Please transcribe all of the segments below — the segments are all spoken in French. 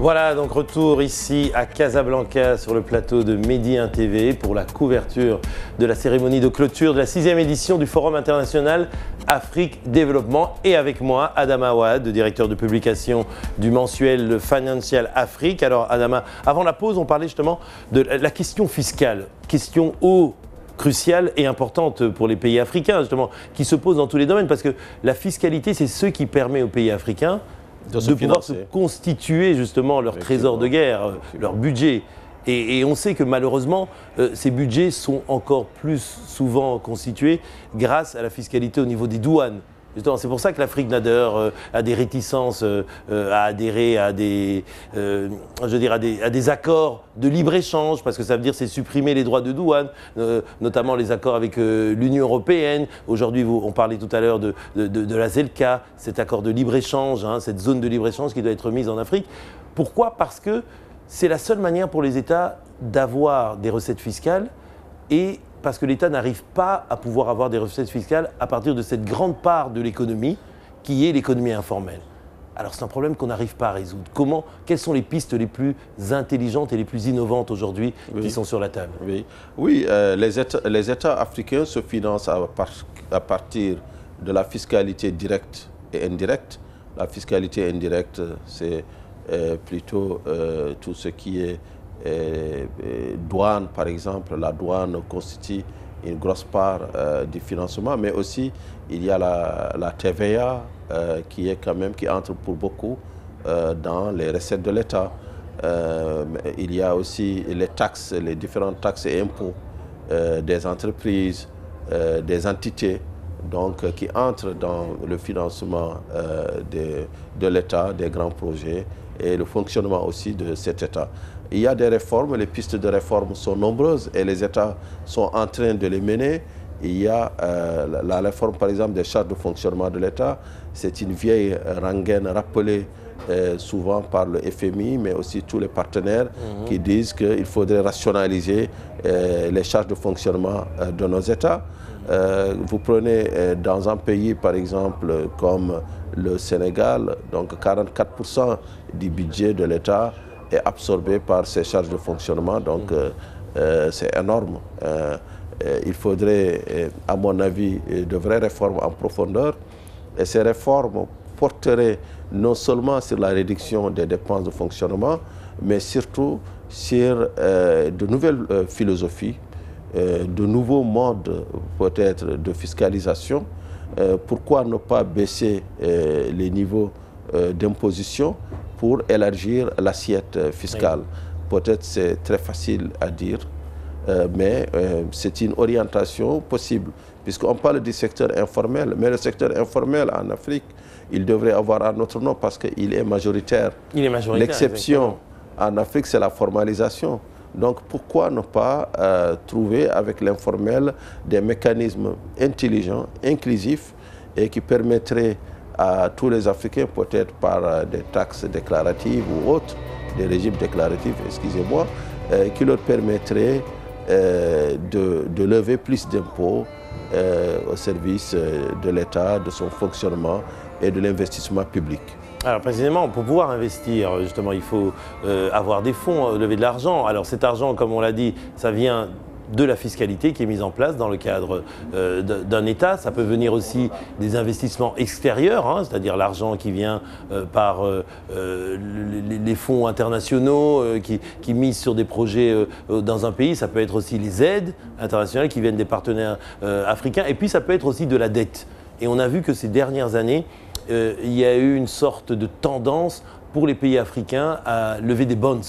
Voilà, donc retour ici à Casablanca sur le plateau de Medi 1 TV pour la couverture de la cérémonie de clôture de la 6e édition du Forum international Afrique Développement. Et avec moi, Adama Ouad, directeur de publication du mensuel Financial Afrique. Alors Adama, avant la pause, on parlait justement de la question fiscale, question cruciale et importante pour les pays africains, justement, qui se pose dans tous les domaines, parce que la fiscalité, c'est ce qui permet aux pays africains de pouvoir se constituer justement leur trésor de guerre, leur budget. Et on sait que malheureusement, ces budgets sont encore plus souvent constitués grâce à la fiscalité au niveau des douanes. C'est pour ça que l'Afrique n'a d'ailleurs a des réticences à adhérer à des accords de libre-échange, parce que ça veut dire c'est supprimer les droits de douane, notamment les accords avec l'Union européenne. Aujourd'hui, on parlait tout à l'heure de la ZELCA, cet accord de libre-échange, cette zone de libre-échange qui doit être mise en Afrique. Pourquoi ? Parce que c'est la seule manière pour les États d'avoir des recettes fiscales et parce que l'État n'arrive pas à pouvoir avoir des recettes fiscales à partir de cette grande part de l'économie qui est l'économie informelle. Alors c'est un problème qu'on n'arrive pas à résoudre. Quelles sont les pistes les plus intelligentes et les plus innovantes aujourd'hui qui sont sur la table ? Oui, les États africains se financent à partir de la fiscalité directe et indirecte. La fiscalité indirecte, c'est plutôt tout ce qui est douane, par exemple. La douane constitue une grosse part du financement, mais aussi il y a la TVA qui entre pour beaucoup dans les recettes de l'État. Il y a aussi les taxes, les différentes taxes et impôts des entreprises, des entités, donc qui entrent dans le financement de l'État, des grands projets et le fonctionnement aussi de cet État. Il y a des réformes, les pistes de réforme sont nombreuses et les États sont en train de les mener. Il y a la réforme, par exemple, des charges de fonctionnement de l'État. C'est une vieille rengaine rappelée souvent par le FMI, mais aussi tous les partenaires qui disent qu'il faudrait rationaliser les charges de fonctionnement de nos États. Vous prenez dans un pays, par exemple, comme le Sénégal, donc 44% du budget de l'État est absorbé par ces charges de fonctionnement, donc c'est énorme. Il faudrait, à mon avis, de vraies réformes en profondeur. Et ces réformes porteraient non seulement sur la réduction des dépenses de fonctionnement, mais surtout sur de nouvelles philosophies, de nouveaux modes peut-être de fiscalisation. Pourquoi ne pas baisser les niveaux d'imposition pour élargir l'assiette fiscale? Peut-être c'est très facile à dire, mais c'est une orientation possible, puisqu'on parle du secteur informel, mais le secteur informel en Afrique, il devrait avoir un autre nom parce qu'il est majoritaire. L'exception en Afrique, c'est la formalisation. Donc pourquoi ne pas trouver avec l'informel des mécanismes intelligents, inclusifs et qui permettraient à tous les Africains, peut-être par des taxes déclaratives ou autres, des régimes déclaratifs, excusez-moi, qui leur permettraient de lever plus d'impôts au service de l'État, de son fonctionnement et de l'investissement public. Alors précisément, pour pouvoir investir, justement, il faut avoir des fonds, lever de l'argent. Alors cet argent, comme on l'a dit, ça vient de la fiscalité qui est mise en place dans le cadre d'un État. Ça peut venir aussi des investissements extérieurs, c'est-à-dire l'argent qui vient par les fonds internationaux qui misent sur des projets dans un pays. Ça peut être aussi les aides internationales qui viennent des partenaires africains. Et puis ça peut être aussi de la dette. Et on a vu que ces dernières années, il y a eu une sorte de tendance pour les pays africains à lever des bonds,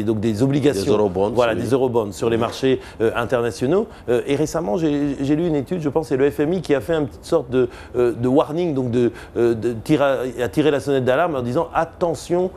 donc des obligations. Des eurobonds. Voilà, des eurobonds sur les marchés internationaux. Et récemment, j'ai lu une étude, je pense c'est le FMI, qui a fait une sorte de warning, donc à tirer la sonnette d'alarme en disant attention,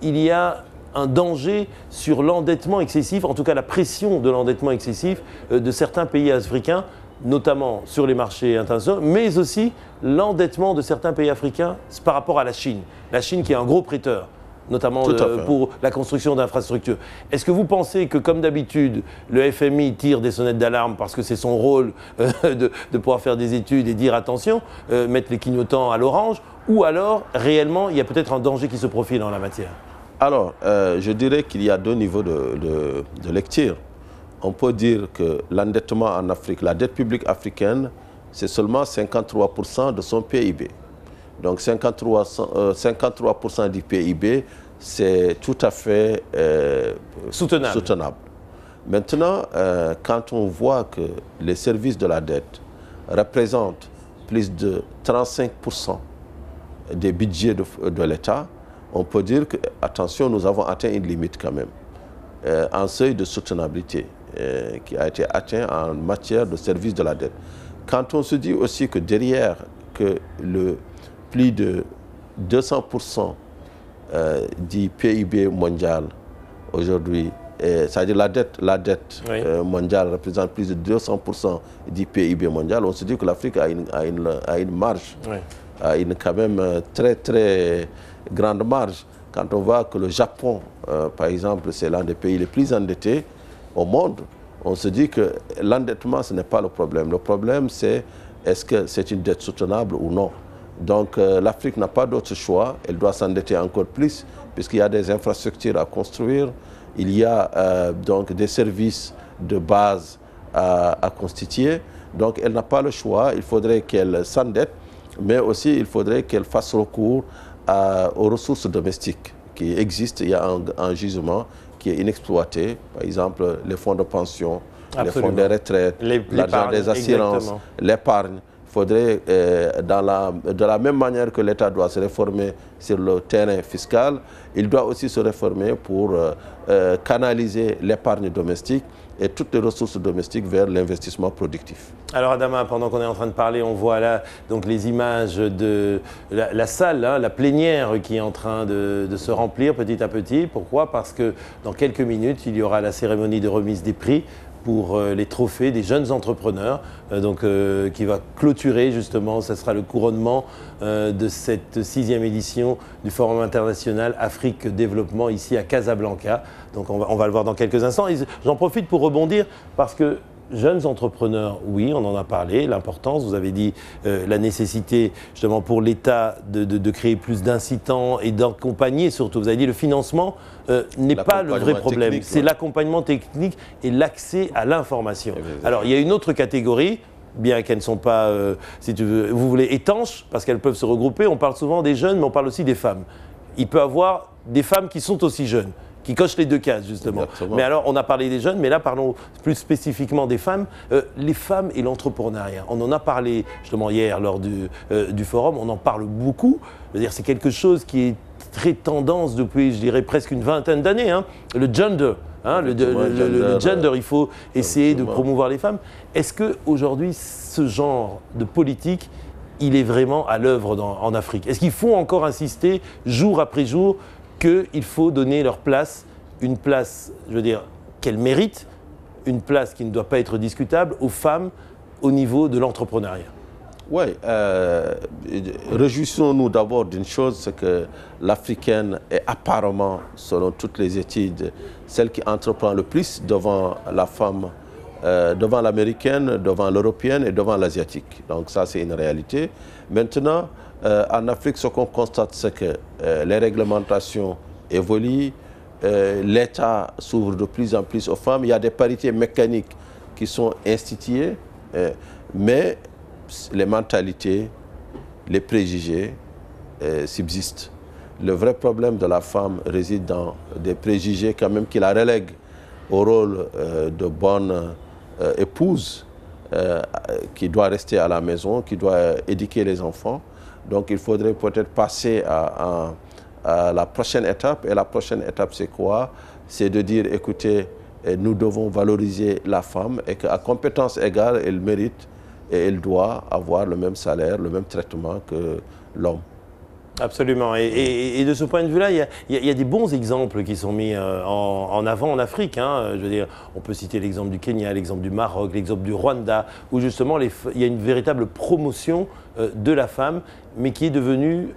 il y a un danger sur l'endettement excessif, en tout cas la pression de l'endettement excessif de certains pays africains, notamment sur les marchés internationaux, mais aussi l'endettement de certains pays africains par rapport à la Chine. La Chine qui est un gros prêteur, notamment pour la construction d'infrastructures. Est-ce que vous pensez que, comme d'habitude, le FMI tire des sonnettes d'alarme parce que c'est son rôle de pouvoir faire des études et dire attention, mettre les clignotants à l'orange, ou alors, réellement, il y a peut-être un danger qui se profile en la matière ? Alors, je dirais qu'il y a deux niveaux de lecture. On peut dire que l'endettement en Afrique, la dette publique africaine, c'est seulement 53% de son PIB. Donc 53% du PIB, c'est tout à fait soutenable. Maintenant, quand on voit que les services de la dette représentent plus de 35% des budgets de l'État, on peut dire que, attention, nous avons atteint une limite quand même, un seuil de soutenabilité qui a été atteint en matière de services de la dette. Quand on se dit aussi que derrière, que plus de 200% du PIB mondial aujourd'hui, c'est-à-dire la dette oui. Mondiale représente plus de 200% du PIB mondial, on se dit que l'Afrique a une marge, oui. A une quand même très très grande marge. Quand on voit que le Japon, par exemple, c'est l'un des pays les plus endettés au monde, on se dit que l'endettement, ce n'est pas le problème. Le problème, c'est est-ce que c'est une dette soutenable ou non. Donc l'Afrique n'a pas d'autre choix, elle doit s'endetter encore plus, puisqu'il y a des infrastructures à construire, il y a donc des services de base à constituer. Donc elle n'a pas le choix, il faudrait qu'elle s'endette, mais aussi il faudrait qu'elle fasse recours aux ressources domestiques qui existent. Il y a un gisement qui est inexploité, par exemple les fonds de pension, absolument. Les fonds de retraite, l'argent des assurances, l'épargne. Il faudrait, de la même manière que l'État doit se réformer sur le terrain fiscal, il doit aussi se réformer pour canaliser l'épargne domestique et toutes les ressources domestiques vers l'investissement productif. Alors Adama, pendant qu'on est en train de parler, on voit là donc les images de la salle, hein, la plénière qui est en train de se remplir petit à petit. Pourquoi? Parce que dans quelques minutes, il y aura la cérémonie de remise des prix pour les trophées des jeunes entrepreneurs, qui va clôturer justement, ce sera le couronnement de cette 6e édition du Forum international Afrique Développement ici à Casablanca. Donc on va le voir dans quelques instants. J'en profite pour rebondir parce que jeunes entrepreneurs, oui, on en a parlé, l'importance, vous avez dit la nécessité justement pour l'État de créer plus d'incitants et d'accompagner surtout, vous avez dit le financement n'est pas le vrai problème, c'est l'accompagnement technique et l'accès à l'information. Alors il y a une autre catégorie, bien qu'elles ne sont pas, si tu veux, vous voulez, étanches, parce qu'elles peuvent se regrouper, on parle souvent des jeunes, mais on parle aussi des femmes. Il peut y avoir des femmes qui sont aussi jeunes, qui cochent les deux cases, justement. Exactement. Mais alors, on a parlé des jeunes, mais là, parlons plus spécifiquement des femmes. Les femmes et l'entrepreneuriat. On en a parlé, justement, hier, lors du forum. On en parle beaucoup. Je veux dire, c'est quelque chose qui est très tendance depuis, je dirais, presque une vingtaine d'années. Hein. Le gender. Hein, le gender, il faut essayer de promouvoir les femmes. Est-ce qu'aujourd'hui, ce genre de politique, il est vraiment à l'œuvre en Afrique? Est-ce qu'il faut encore insister, jour après jour, qu'il faut donner leur place, une place, je veux dire, qu'elles méritent, une place qui ne doit pas être discutable aux femmes au niveau de l'entrepreneuriat? Oui, réjouissons-nous d'abord d'une chose, c'est que l'Africaine est apparemment, selon toutes les études, celle qui entreprend le plus devant la femme, devant l'américaine, devant l'européenne et devant l'asiatique. Donc ça, c'est une réalité. Maintenant, en Afrique, ce qu'on constate, c'est que les réglementations évoluent, l'État s'ouvre de plus en plus aux femmes, il y a des parités mécaniques qui sont instituées, mais les mentalités, les préjugés subsistent. Le vrai problème de la femme réside dans des préjugés quand même qui la relèguent au rôle de bonne épouse qui doit rester à la maison, qui doit éduquer les enfants. Donc il faudrait peut-être passer à la prochaine étape. Et la prochaine étape, c'est quoi? C'est de dire, écoutez, nous devons valoriser la femme et qu'à compétence égale, elle mérite et elle doit avoir le même salaire, le même traitement que l'homme. Absolument. Et de ce point de vue-là, il y a des bons exemples qui sont mis en avant en Afrique. Hein. Je veux dire, on peut citer l'exemple du Kenya, l'exemple du Maroc, l'exemple du Rwanda, où justement il y a une véritable promotion de la femme, mais qui est devenue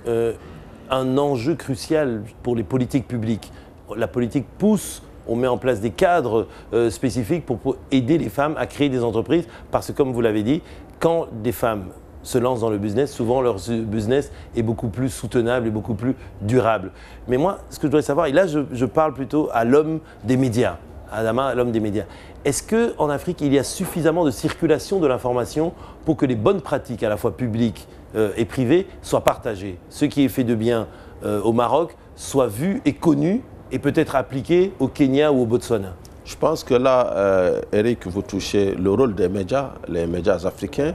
un enjeu crucial pour les politiques publiques. La politique pousse, on met en place des cadres spécifiques pour aider les femmes à créer des entreprises, parce que comme vous l'avez dit, quand des femmes se lancent dans le business, souvent leur business est beaucoup plus soutenable et beaucoup plus durable. Mais moi, ce que je voudrais savoir, et là je parle plutôt à l'homme des médias, Adama, l'homme des médias. Est-ce qu'en Afrique, il y a suffisamment de circulation de l'information pour que les bonnes pratiques, à la fois publiques et privées, soient partagées? Ce qui est fait de bien au Maroc soit vu et connu et peut-être appliqué au Kenya ou au Botswana? Je pense que là, Eric, vous touchez le rôle des médias, les médias africains.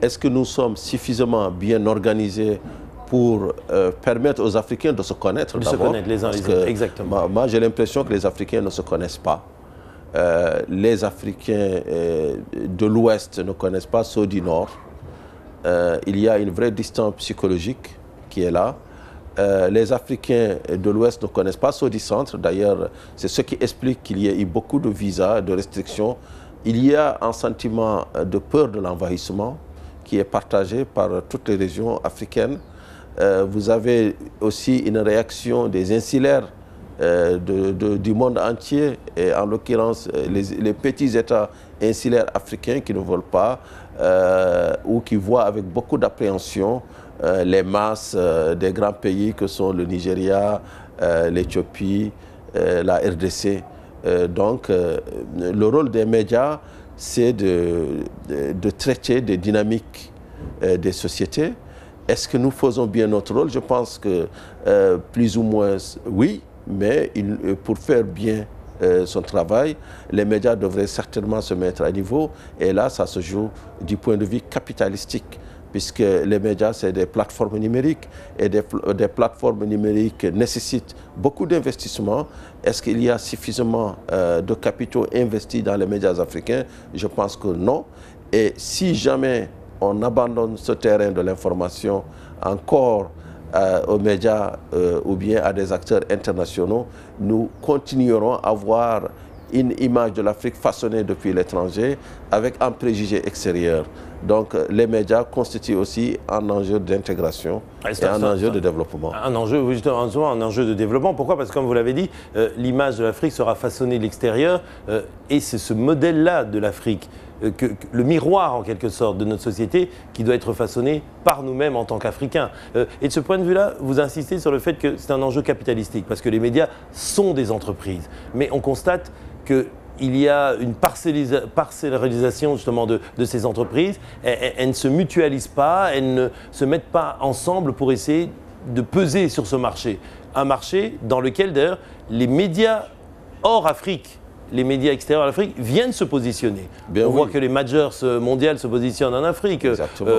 Est-ce que nous sommes suffisamment bien organisés pour permettre aux Africains de se connaître d'abord? De se connaître les uns les autres, exactement. Moi, j'ai l'impression que les Africains ne se connaissent pas. Les Africains de l'Ouest ne connaissent pas ceux du Nord. Il y a une vraie distance psychologique qui est là. Les Africains de l'Ouest ne connaissent pas ceux du Centre. D'ailleurs, c'est ce qui explique qu'il y ait eu beaucoup de visas, de restrictions. Il y a un sentiment de peur de l'envahissement qui est partagé par toutes les régions africaines. Vous avez aussi une réaction des insulaires du monde entier, et en l'occurrence les petits États insulaires africains qui ne veulent pas ou qui voient avec beaucoup d'appréhension les masses des grands pays que sont le Nigeria, l'Éthiopie, la RDC. Donc le rôle des médias, c'est de traiter des dynamiques des sociétés. Est-ce que nous faisons bien notre rôle? Je pense que plus ou moins oui, mais pour faire bien son travail, les médias devraient certainement se mettre à niveau. Et là, ça se joue du point de vue capitalistique, puisque les médias, c'est des plateformes numériques, et des plateformes numériques nécessitent beaucoup d'investissements. Est-ce qu'il y a suffisamment de capitaux investis dans les médias africains? Je pense que non. Et si jamais on abandonne ce terrain de l'information encore aux médias ou bien à des acteurs internationaux, nous continuerons à avoir une image de l'Afrique façonnée depuis l'étranger avec un préjugé extérieur. Donc les médias constituent aussi un enjeu d'intégration et un enjeu de développement. Un enjeu, oui, justement, un enjeu de développement. Pourquoi? Parce que comme vous l'avez dit, l'image de l'Afrique sera façonnée de l'extérieur et c'est ce modèle-là de l'Afrique, le miroir en quelque sorte de notre société qui doit être façonné par nous-mêmes en tant qu'Africains. Et de ce point de vue-là, vous insistez sur le fait que c'est un enjeu capitalistique parce que les médias sont des entreprises. Mais on constate qu'il y a une parcellisation justement de ces entreprises. Elles ne se mutualisent pas, elles ne se mettent pas ensemble pour essayer de peser sur ce marché. Un marché dans lequel d'ailleurs les médias hors Afrique, les médias extérieurs à l'Afrique viennent se positionner. On voit que les majors mondiales se positionnent en Afrique,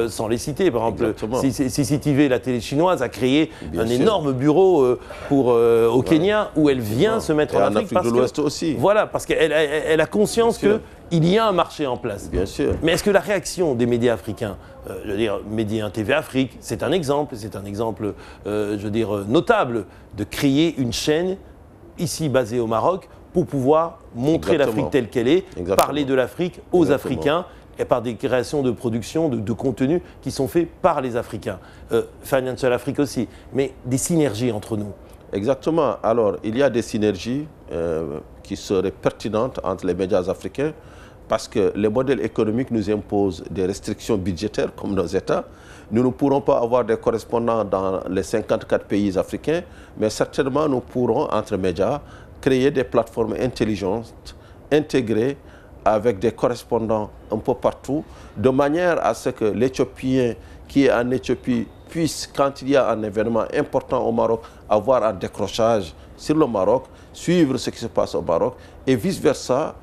sans les citer. Par exemple, CCTV, la télé chinoise, a créé un énorme bureau au Kenya où elle vient se mettre en Afrique. En Afrique de l'Ouest aussi. Voilà, parce qu'elle a conscience qu'il y a un marché en place. Bien sûr. Mais est-ce que la réaction des médias africains, je veux dire, Média TV Afrique, c'est un exemple, je veux dire, notable de créer une chaîne ici basée au Maroc pour pouvoir montrer l'Afrique telle qu'elle est, parler de l'Afrique aux Africains et par des créations de production, de contenus qui sont faits par les Africains. Financial Afrique aussi, mais des synergies entre nous. Exactement. Alors, il y a des synergies qui seraient pertinentes entre les médias africains parce que les modèles économiques nous imposent des restrictions budgétaires comme nos États. Nous ne pourrons pas avoir des correspondants dans les 54 pays africains, mais certainement nous pourrons, entre médias, créer des plateformes intelligentes, intégrées, avec des correspondants un peu partout, de manière à ce que l'Éthiopien qui est en Éthiopie puisse, quand il y a un événement important au Maroc, avoir un décrochage sur le Maroc, suivre ce qui se passe au Maroc, et vice-versa,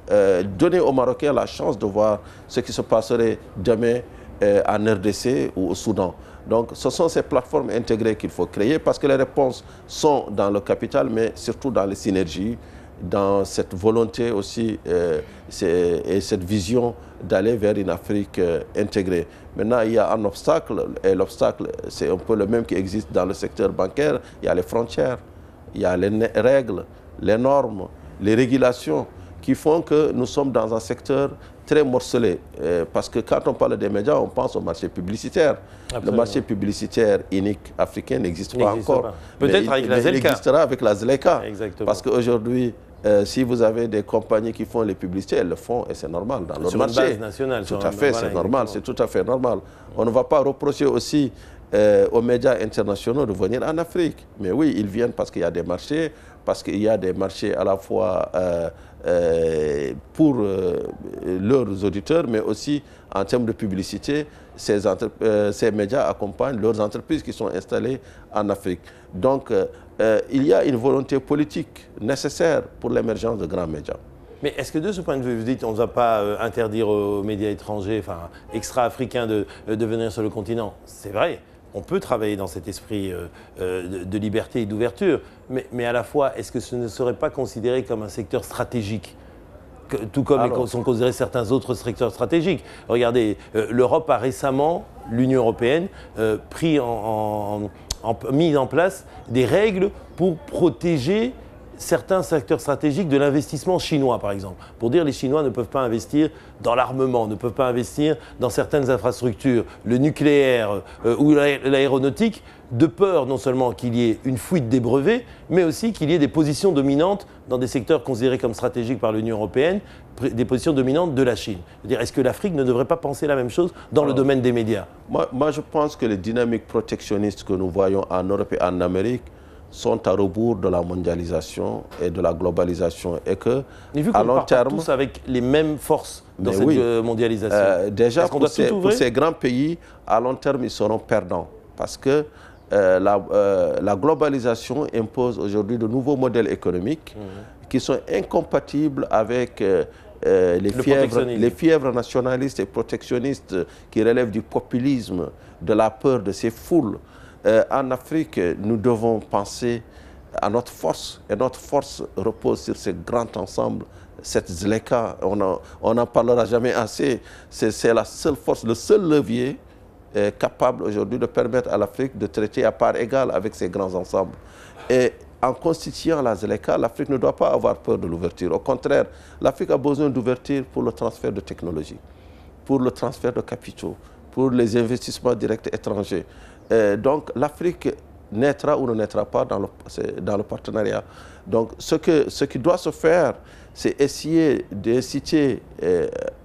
donner aux Marocains la chance de voir ce qui se passerait demain en RDC ou au Soudan. Donc ce sont ces plateformes intégrées qu'il faut créer parce que les réponses sont dans le capital, mais surtout dans les synergies, dans cette volonté aussi et cette vision d'aller vers une Afrique intégrée. Maintenant, il y a un obstacle, et l'obstacle, c'est un peu le même qui existe dans le secteur bancaire. Il y a les frontières, il y a les règles, les normes, les régulations qui font que nous sommes dans un secteur très morcelé. Parce que quand on parle des médias, on pense au marché publicitaire. Absolument. Le marché publicitaire unique africain n'existe pas encore. Peut-être avec la ZLECA. Il existera avec la ZLECA. Parce qu'aujourd'hui, si vous avez des compagnies qui font les publicités, elles le font et c'est normal dans leur marché. Sur une base nationale. Tout à fait, c'est normal, c'est tout à fait normal. On ne va pas reprocher aussi aux médias internationaux de venir en Afrique. Mais oui, ils viennent parce qu'il y a des marchés, parce qu'il y a des marchés à la fois pour leurs auditeurs, mais aussi en termes de publicité, ces médias accompagnent leurs entreprises qui sont installées en Afrique. Donc, il y a une volonté politique nécessaire pour l'émergence de grands médias. Mais est-ce que de ce point de vue, vous dites on ne va pas interdire aux médias étrangers, enfin extra-africains de venir sur le continent? C'est vrai. On peut travailler dans cet esprit de liberté et d'ouverture, mais à la fois, est-ce que ce ne serait pas considéré comme un secteur stratégique, tout comme sont considérés certains autres secteurs stratégiques? Regardez, l'Europe a récemment, l'Union européenne, mis en place des règles pour protéger certains secteurs stratégiques de l'investissement chinois, par exemple. Pour dire que les Chinois ne peuvent pas investir dans l'armement, ne peuvent pas investir dans certaines infrastructures, le nucléaire ou l'aéronautique, de peur non seulement qu'il y ait une fuite des brevets, mais aussi qu'il y ait des positions dominantes dans des secteurs considérés comme stratégiques par l'Union européenne, des positions dominantes de la Chine. Est-ce que l'Afrique ne devrait pas penser la même chose dans le domaine des médias? Moi, je pense que les dynamiques protectionnistes que nous voyons en Europe et en Amérique sont à rebours de la mondialisation et de la globalisation. Et que, à long terme, tous avec les mêmes forces dans cette mondialisation. Déjà, pour ces grands pays, à long terme, ils seront perdants. Parce que la globalisation impose aujourd'hui de nouveaux modèles économiques qui sont incompatibles avec les fièvres nationalistes et protectionnistes qui relèvent du populisme, de la peur de ces foules. En Afrique, nous devons penser à notre force, et notre force repose sur ce grand ensemble, cette ZLECA. On n'en parlera jamais assez. C'est la seule force, le seul levier capable aujourd'hui de permettre à l'Afrique de traiter à part égale avec ces grands ensembles. Et en constituant la ZLECA, l'Afrique ne doit pas avoir peur de l'ouverture. Au contraire, l'Afrique a besoin d'ouverture pour le transfert de technologies, pour le transfert de capitaux, pour les investissements directs étrangers. Donc l'Afrique naîtra ou ne naîtra pas dans le partenariat. Donc ce qui doit se faire, c'est essayer d'inciter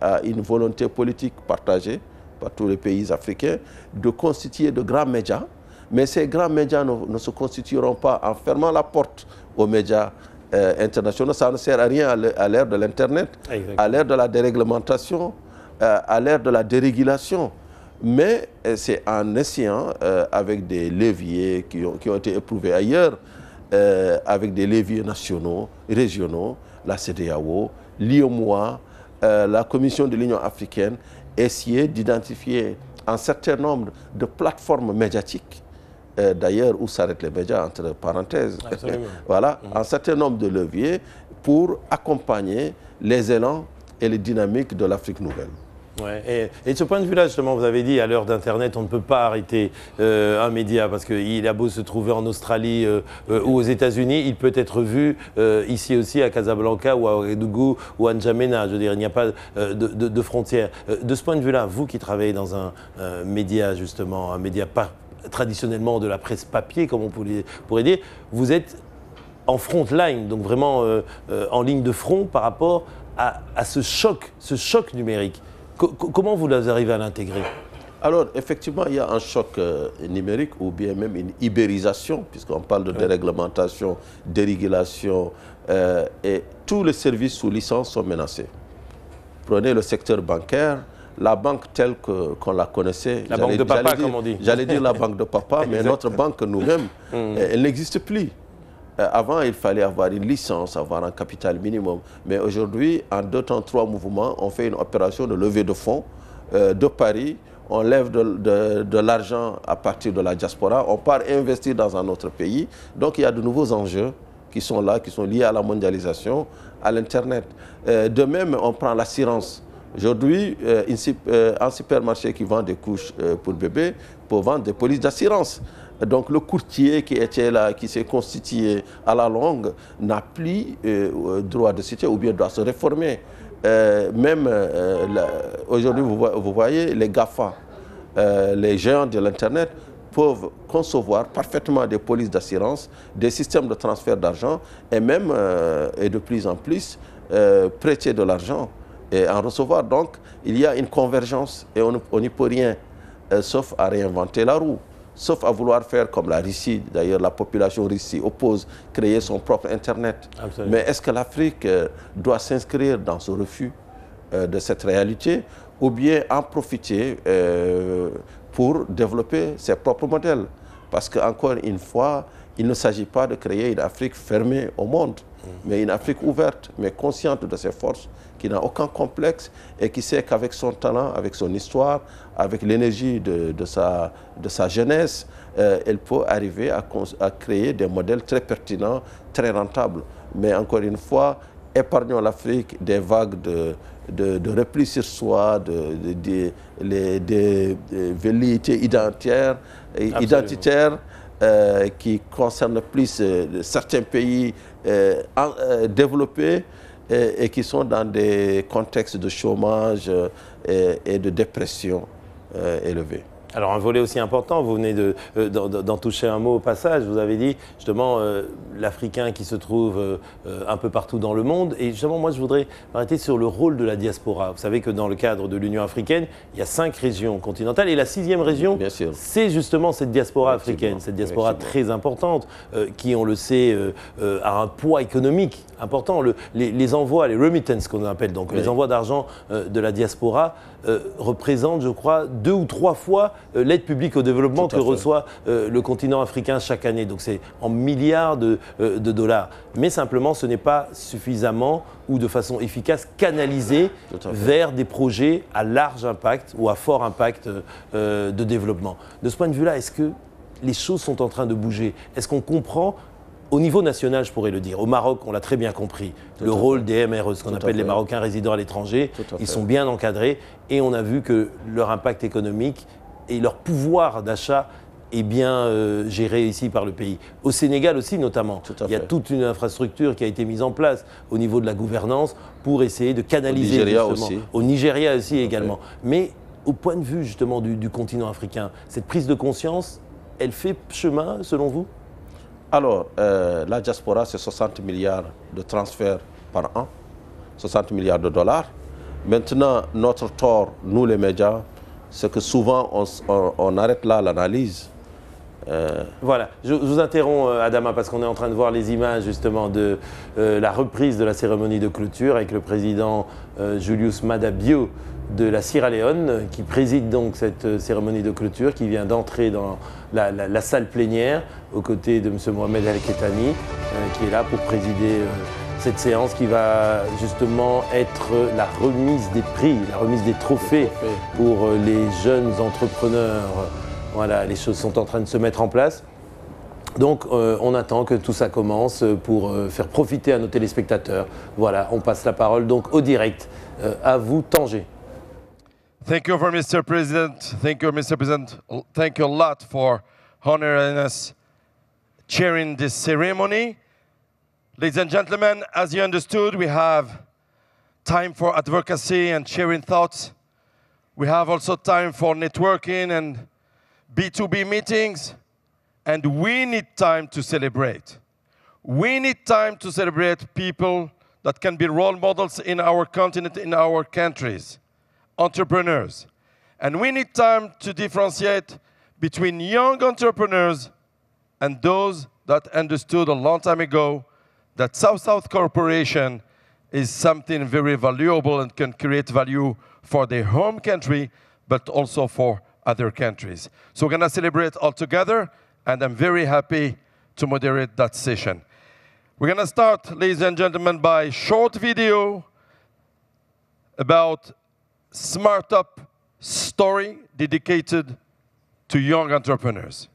à une volonté politique partagée par tous les pays africains de constituer de grands médias. Mais ces grands médias ne se constitueront pas en fermant la porte aux médias internationaux. Ça ne sert à rien à l'ère de l'Internet, à l'ère de la déréglementation, à l'ère de la dérégulation. Mais c'est en essayant, avec des leviers qui ont été éprouvés ailleurs, avec des leviers nationaux, régionaux, la CEDEAO, l'IOMOA, la Commission de l'Union africaine, essayer d'identifier un certain nombre de plateformes médiatiques, d'ailleurs où s'arrêtent les médias, entre parenthèses, voilà, un certain nombre de leviers pour accompagner les élans et les dynamiques de l'Afrique nouvelle. Ouais. Et de ce point de vue-là, justement, vous avez dit, à l'heure d'Internet, on ne peut pas arrêter un média parce qu'il a beau se trouver en Australie ou aux États-Unis, il peut être vu ici aussi à Casablanca ou à Ouagadougou ou à N'Djamena. Je veux dire, il n'y a pas de frontières. De ce point de vue-là, vous qui travaillez dans un média, justement, un média pas traditionnellement de la presse papier, comme on pourrait dire, vous êtes en front line, donc vraiment en ligne de front par rapport à ce choc numérique. Comment vous arrivez à l'intégrer? Alors, effectivement, il y a un choc numérique ou bien même une ibérisation, puisqu'on parle de déréglementation, dérégulation, et tous les services sous licence sont menacés. Prenez le secteur bancaire, la banque telle qu'on la connaissait. La banque de papa, comme on dit. J'allais dire la banque de papa, mais notre banque nous-mêmes, elle n'existe plus. Avant, il fallait avoir une licence, avoir un capital minimum. Mais aujourd'hui, en 2 temps, 3 mouvements, on fait une opération de levée de fonds de Paris. On lève de l'argent à partir de la diaspora. On part investir dans un autre pays. Donc, il y a de nouveaux enjeux qui sont là, qui sont liés à la mondialisation, à l'Internet. De même, on prend l'assurance. Aujourd'hui, un supermarché qui vend des couches pour bébés peut vendre des polices d'assurance. Donc le courtier qui était là, qui s'est constitué à la longue, n'a plus droit de citer ou bien doit se réformer. Même aujourd'hui, vous voyez, les GAFA, les géants de l'Internet, peuvent concevoir parfaitement des polices d'assurance, des systèmes de transfert d'argent et même, et de plus en plus, prêter de l'argent et en recevoir. Donc, il y a une convergence et on n'y peut rien, sauf à réinventer la roue, sauf à vouloir faire comme la Russie. D'ailleurs, la population russe s'y oppose, créer son propre Internet. Absolument. Mais est-ce que l'Afrique doit s'inscrire dans ce refus de cette réalité ou bien en profiter pour développer ses propres modèles? Parce qu'encore une fois, il ne s'agit pas de créer une Afrique fermée au monde, mais une Afrique ouverte, mais consciente de ses forces, qui n'a aucun complexe et qui sait qu'avec son talent, avec son histoire, avec l'énergie de sa jeunesse, elle peut arriver à créer des modèles très pertinents, très rentables. Mais encore une fois, épargnons l'Afrique des vagues de repli sur soi, de velléités identitaires qui concernent plus certains pays développés et qui sont dans des contextes de chômage et de dépression élevés. Alors un volet aussi important, vous venez d'en toucher un mot au passage, vous avez dit justement l'Africain qui se trouve un peu partout dans le monde, et justement moi je voudrais m'arrêter sur le rôle de la diaspora. Vous savez que dans le cadre de l'Union africaine, il y a 5 régions continentales et la 6e région, c'est justement cette diaspora africaine, cette diaspora très importante qui, on le sait, a un poids économique important. Les envois, les remittances qu'on appelle, donc les envois d'argent de la diaspora représentent, je crois, 2 ou 3 fois l'aide publique au développement que reçoit le continent africain chaque année. Donc c'est en milliards de dollars. Mais simplement, ce n'est pas suffisamment ou de façon efficace canalisé vers des projets à large impact ou à fort impact de développement. De ce point de vue-là, est-ce que les choses sont en train de bouger? Est-ce qu'on comprend au niveau national, je pourrais le dire, au Maroc, on l'a très bien compris, le rôle des MRE, ce qu'on appelle les Marocains résidant à l'étranger, ils sont bien encadrés et on a vu que leur impact économique et leur pouvoir d'achat est bien géré ici par le pays. Au Sénégal aussi notamment, il y a toute une infrastructure qui a été mise en place au niveau de la gouvernance pour essayer de canaliser au Nigeria aussi également. Mais au point de vue justement du continent africain, cette prise de conscience, elle fait chemin selon vous? Alors, la diaspora, c'est 60 milliards de transferts par an, 60 milliards de dollars. Maintenant, notre tort, nous les médias, c'est que souvent, on arrête là l'analyse. Voilà, je vous interromps Adama parce qu'on est en train de voir les images justement de la reprise de la cérémonie de clôture avec le président Julius Maada Bio de la Sierra Leone qui préside donc cette cérémonie de clôture, qui vient d'entrer dans la salle plénière aux côtés de M. Mohamed El-Ketani qui est là pour présider cette séance qui va justement être la remise des prix, la remise des trophées pour les jeunes entrepreneurs. Voilà, les choses sont en train de se mettre en place. Donc on attend que tout ça commence pour faire profiter à nos téléspectateurs. Voilà, on passe la parole donc au direct. À vous, Tanger. Thank you for Mr. President. Thank you, Mr. President. Thank you a lot for honoring us chairing this ceremony. Ladies and gentlemen, as you understood, we have time for advocacy and sharing thoughts. We have also time for networking and B2B meetings. And we need time to celebrate. We need time to celebrate people that can be role models in our continent, in our countries. Entrepreneurs. And we need time to differentiate between young entrepreneurs and those that understood a long time ago that South-South cooperation is something very valuable and can create value for their home country, but also for other countries. So we're going to celebrate all together, and I'm very happy to moderate that session. We're going to start, ladies and gentlemen, by a short video about Smart Up story dedicated to young entrepreneurs.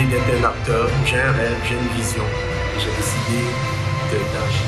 décidé d'être un acteur, j'ai un rêve, j'ai une vision, et j'ai décidé d'agir.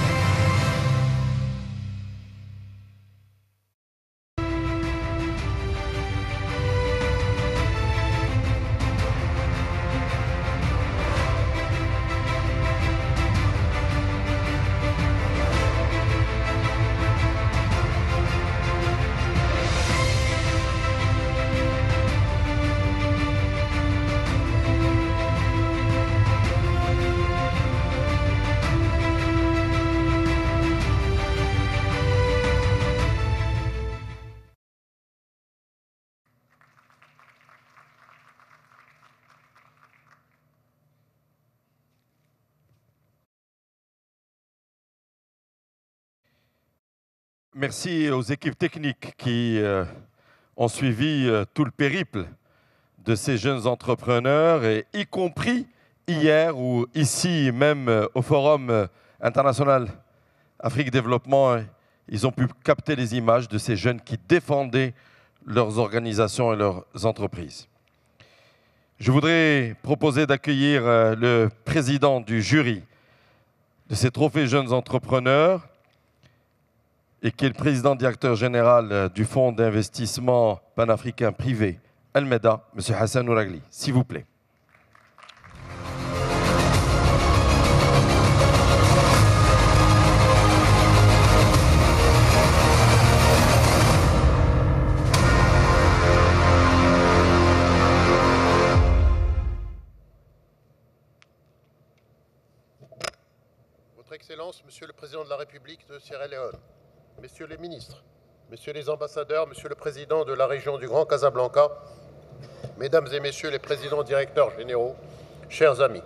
Merci aux équipes techniques qui ont suivi tout le périple de ces jeunes entrepreneurs, et y compris hier ou ici même au Forum international Afrique Développement, ils ont pu capter les images de ces jeunes qui défendaient leurs organisations et leurs entreprises. Je voudrais proposer d'accueillir le président du jury de ces trophées jeunes entrepreneurs, et qui est le président directeur général du Fonds d'investissement panafricain privé Al-Meda, M. Hassan Ouragli. S'il vous plaît. Votre Excellence, Monsieur le Président de la République de Sierra Leone, Messieurs les ministres, Messieurs les ambassadeurs, Monsieur le Président de la région du Grand Casablanca, Mesdames et Messieurs les Présidents directeurs généraux, chers amis.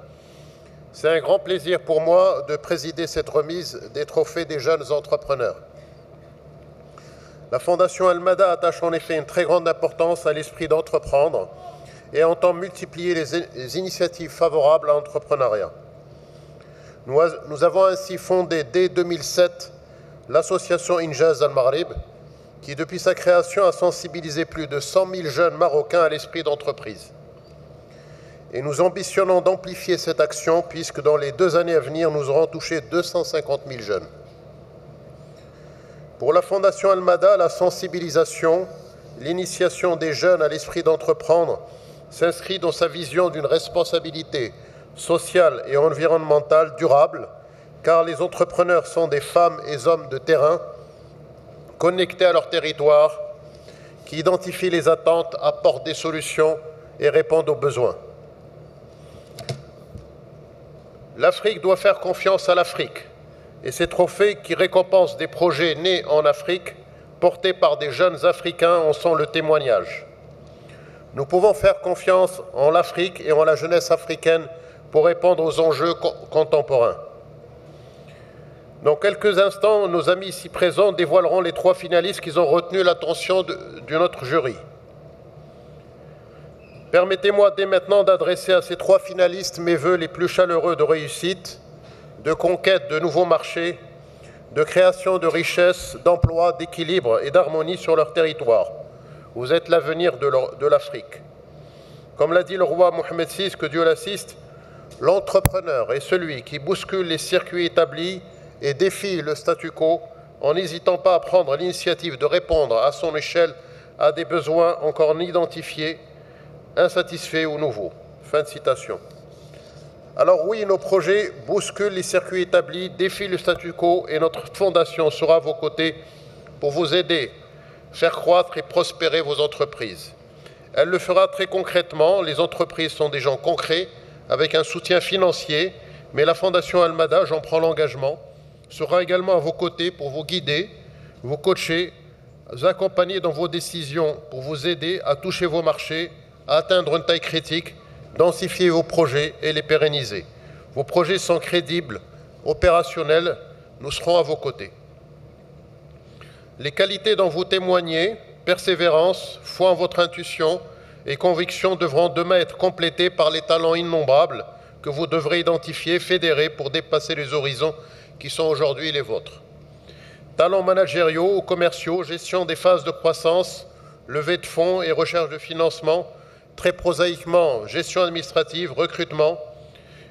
C'est un grand plaisir pour moi de présider cette remise des trophées des jeunes entrepreneurs. La Fondation Al-Meda attache en effet une très grande importance à l'esprit d'entreprendre et entend multiplier les initiatives favorables à l'entrepreneuriat. Nous avons ainsi fondé dès 2007 l'association Injaz Al-Maghrib, qui depuis sa création a sensibilisé plus de 100 000 jeunes Marocains à l'esprit d'entreprise. Et nous ambitionnons d'amplifier cette action puisque dans les 2 années à venir, nous aurons touché 250 000 jeunes. Pour la Fondation Al-Meda, la sensibilisation, l'initiation des jeunes à l'esprit d'entreprendre s'inscrit dans sa vision d'une responsabilité sociale et environnementale durable, car les entrepreneurs sont des femmes et hommes de terrain connectés à leur territoire, qui identifient les attentes, apportent des solutions et répondent aux besoins. L'Afrique doit faire confiance à l'Afrique, et ces trophées qui récompensent des projets nés en Afrique, portés par des jeunes Africains, en sont le témoignage. Nous pouvons faire confiance en l'Afrique et en la jeunesse africaine pour répondre aux enjeux contemporains. Dans quelques instants, nos amis ici présents dévoileront les 3 finalistes qui ont retenu l'attention de notre jury. Permettez-moi dès maintenant d'adresser à ces 3 finalistes mes vœux les plus chaleureux de réussite, de conquête de nouveaux marchés, de création de richesses, d'emplois, d'équilibre et d'harmonie sur leur territoire. Vous êtes l'avenir de l'Afrique. Comme l'a dit le roi Mohamed VI, que Dieu l'assiste, l'entrepreneur est celui qui bouscule les circuits établis et défie le statu quo en n'hésitant pas à prendre l'initiative de répondre à son échelle à des besoins encore non identifiés, insatisfaits ou nouveaux. Fin de citation. Alors oui, nos projets bousculent les circuits établis, défient le statu quo et notre fondation sera à vos côtés pour vous aider, faire croître et prospérer vos entreprises. Elle le fera très concrètement. Les entreprises sont des gens concrets avec un soutien financier, mais la Fondation Al-Meda, j'en prends l'engagement, sera également à vos côtés pour vous guider, vous coacher, vous accompagner dans vos décisions pour vous aider à toucher vos marchés, à atteindre une taille critique, densifier vos projets et les pérenniser. Vos projets sont crédibles, opérationnels, nous serons à vos côtés. Les qualités dont vous témoignez, persévérance, foi en votre intuition et conviction devront demain être complétées par les talents innombrables que vous devrez identifier, fédérer pour dépasser les horizons qui sont aujourd'hui les vôtres. Talents managériaux ou commerciaux, gestion des phases de croissance, levée de fonds et recherche de financement, très prosaïquement, gestion administrative, recrutement,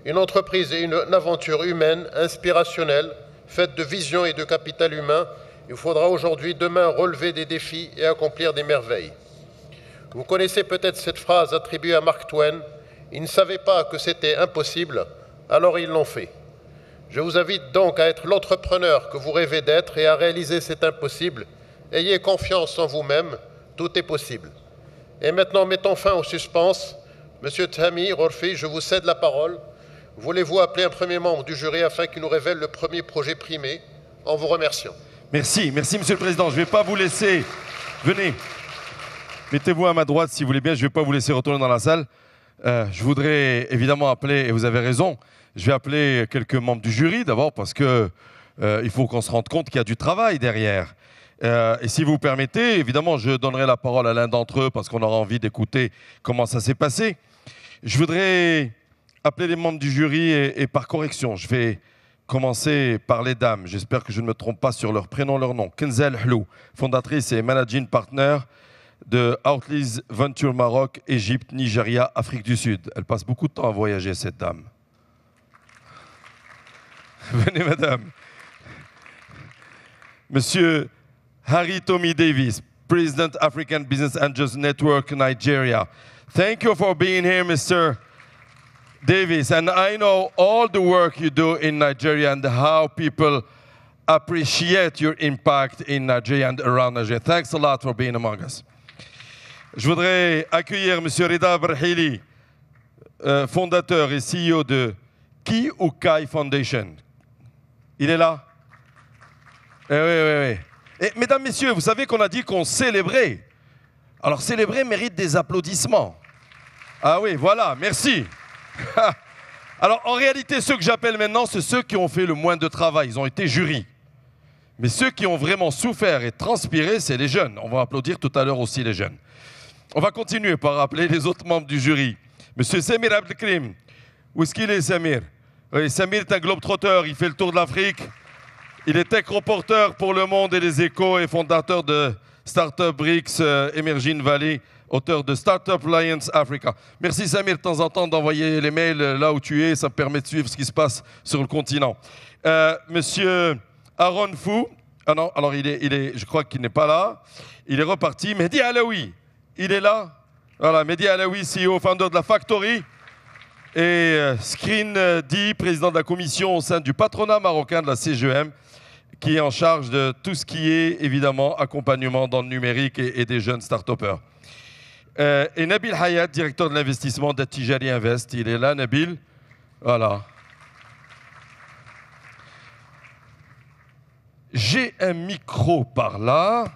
une entreprise et une aventure humaine, inspirationnelle, faite de vision et de capital humain. Il faudra aujourd'hui, demain, relever des défis et accomplir des merveilles. Vous connaissez peut-être cette phrase attribuée à Mark Twain, « Ils ne savaient pas que c'était impossible, alors ils l'ont fait ». Je vous invite donc à être l'entrepreneur que vous rêvez d'être et à réaliser cet impossible. Ayez confiance en vous-même, tout est possible. Et maintenant, mettons fin au suspense. Monsieur Thami Rorfi, je vous cède la parole. Voulez-vous appeler un premier membre du jury afin qu'il nous révèle le premier projet primé, en vous remerciant? Merci, merci Monsieur le Président. Je ne vais pas vous laisser... Venez. Mettez-vous à ma droite si vous voulez bien. Je ne vais pas vous laisser retourner dans la salle. Je voudrais évidemment appeler, et vous avez raison, je vais appeler quelques membres du jury d'abord parce que il faut qu'on se rende compte qu'il y a du travail derrière. Et si vous permettez, évidemment, je donnerai la parole à l'un d'entre eux parce qu'on aura envie d'écouter comment ça s'est passé. Je voudrais appeler les membres du jury et par correction, je vais commencer par les dames. J'espère que je ne me trompe pas sur leur prénom, leur nom. Kenzel Hlou, fondatrice et managing partner de Outlease Venture Maroc, Égypte, Nigeria, Afrique du Sud. Elle passe beaucoup de temps à voyager, cette dame. Venez, madame. Monsieur Harry Tommy Davis, President African Business Angels Network, Nigeria. Thank you for being here, Mr. Davis. And I know all the work you do in Nigeria and how people appreciate your impact in Nigeria and around Nigeria. Thanks a lot for being among us. Je voudrais accueillir M. Rida Brahili, fondateur et CEO de Ki ou Kai Foundation. Il est là? Oui, oui, oui. Et, mesdames, messieurs, vous savez qu'on a dit qu'on célébrait. Alors, célébrer mérite des applaudissements. Ah oui, voilà, merci. Alors, en réalité, ceux que j'appelle maintenant, c'est ceux qui ont fait le moins de travail. Ils ont été jurys. Mais ceux qui ont vraiment souffert et transpiré, c'est les jeunes. On va applaudir tout à l'heure aussi les jeunes. On va continuer par appeler les autres membres du jury. Monsieur Samir Abdelkrim. Où est-ce qu'il est, Samir? Oui, Samir est un globe-trotteur. Il fait le tour de l'Afrique. Il est tech-reporter pour Le Monde et Les Échos et fondateur de Startup Bricks Emerging Valley, auteur de Startup Alliance Africa. Merci Samir de temps en temps d'envoyer les mails là où tu es. Ça me permet de suivre ce qui se passe sur le continent. Monsieur Aaron Fou. Ah non, alors je crois qu'il n'est pas là. Il est reparti. Mehdi Alaoui. Il est là. Voilà, Mehdi Alaoui, CEO, founder de la Factory. Et Screen D, président de la commission au sein du patronat marocain de la CGM, qui est en charge de tout ce qui est, évidemment, accompagnement dans le numérique et des jeunes start-upers. Et Nabil Hayat, directeur de l'investissement d'Atijari Invest. Il est là, Nabil. Voilà. J'ai un micro par là.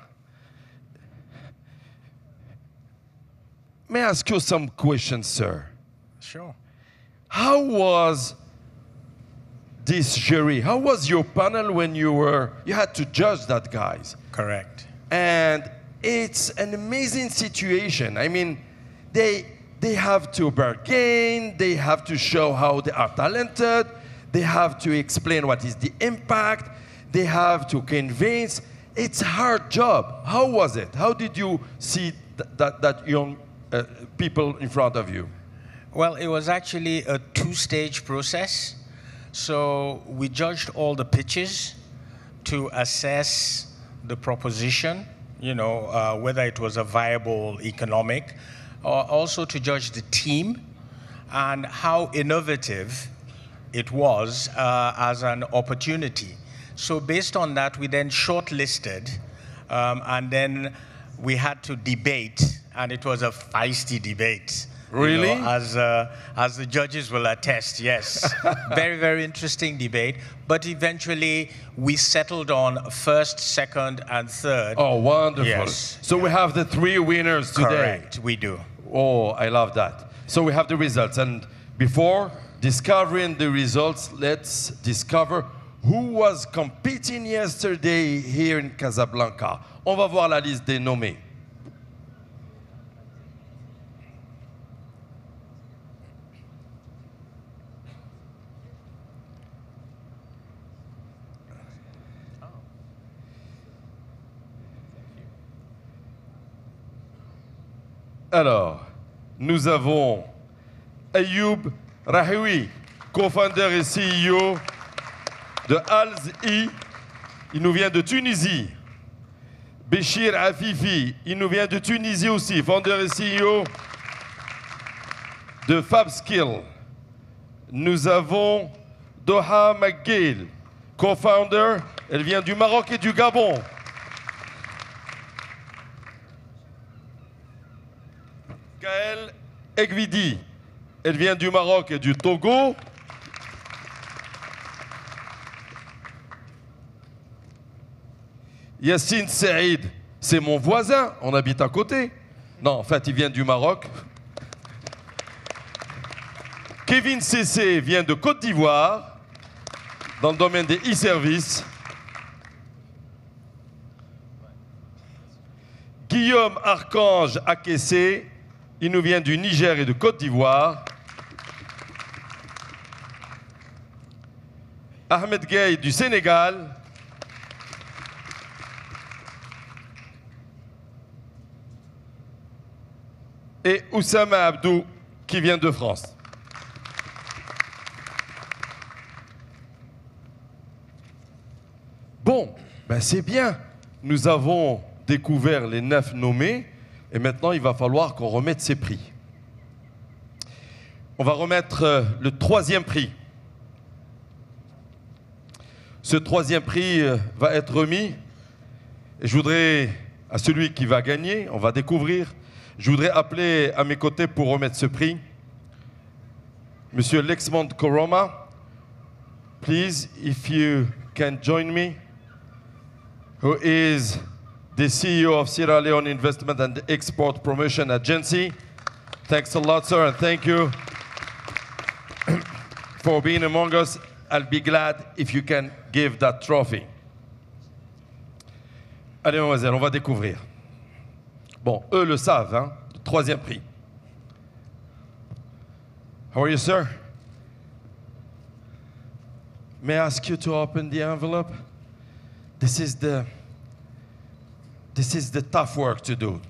May I ask you some questions, sir? Sure. How was this jury? How was your panel when you had to judge that, guys? Correct. And it's an amazing situation. I mean, they have to bargain, they have to show how they are talented, they have to explain what is the impact, they have to convince. It's a hard job. How was it? How did you see that young people in front of you? Well, it was actually a two-stage process. So we judged all the pitches to assess the proposition, whether it was a viable economic, or also to judge the team and how innovative it was as an opportunity. So based on that, we then shortlisted, and then we had to debate, and it was a feisty debate. Really? As the judges will attest, yes. Very, very interesting debate. But eventually, we settled on first, second, and third. Oh, wonderful. Yes. So we have the three winners today. Correct, we do. Oh, I love that. So we have the results. And before discovering the results, let's discover who was competing yesterday here in Casablanca. On va voir la liste des nommés. Alors, nous avons Ayoub Rahoui, co-founder et CEO de Alz-I, il nous vient de Tunisie. Béchir Afifi, il nous vient de Tunisie aussi, founder et CEO de FabSkill. Nous avons Doha McGill, co-founder, elle vient du Maroc et du Gabon. Gaëlle Egvidi, elle vient du Maroc et du Togo. Yassine Saïd, c'est mon voisin, on habite à côté. Non, en fait, il vient du Maroc. Kevin Cessé vient de Côte d'Ivoire, dans le domaine des e-services. Guillaume Archange Akessé, il nous vient du Niger et de Côte d'Ivoire. Ahmed Gueye du Sénégal. Et Oussama Abdou qui vient de France. Bon, ben c'est bien. Nous avons découvert les 9 nommés et maintenant il va falloir qu'on remette ces prix. On va remettre le 3e prix. Ce 3e prix va être remis et je voudrais, à celui qui va gagner, on va découvrir, je voudrais appeler à mes côtés pour remettre ce prix Monsieur Lexmond Koroma. Please, if you can join me, who is the CEO of Sierra Leone Investment and Export Promotion Agency. Thanks a lot, sir, and thank you for being among us. I'll be glad if you can give that trophy. Allez, mademoiselle, on va découvrir. Bon, eux le savent, hein, le 3e prix. How are you, sir? May I ask you to open the envelope? This is the tough work to do,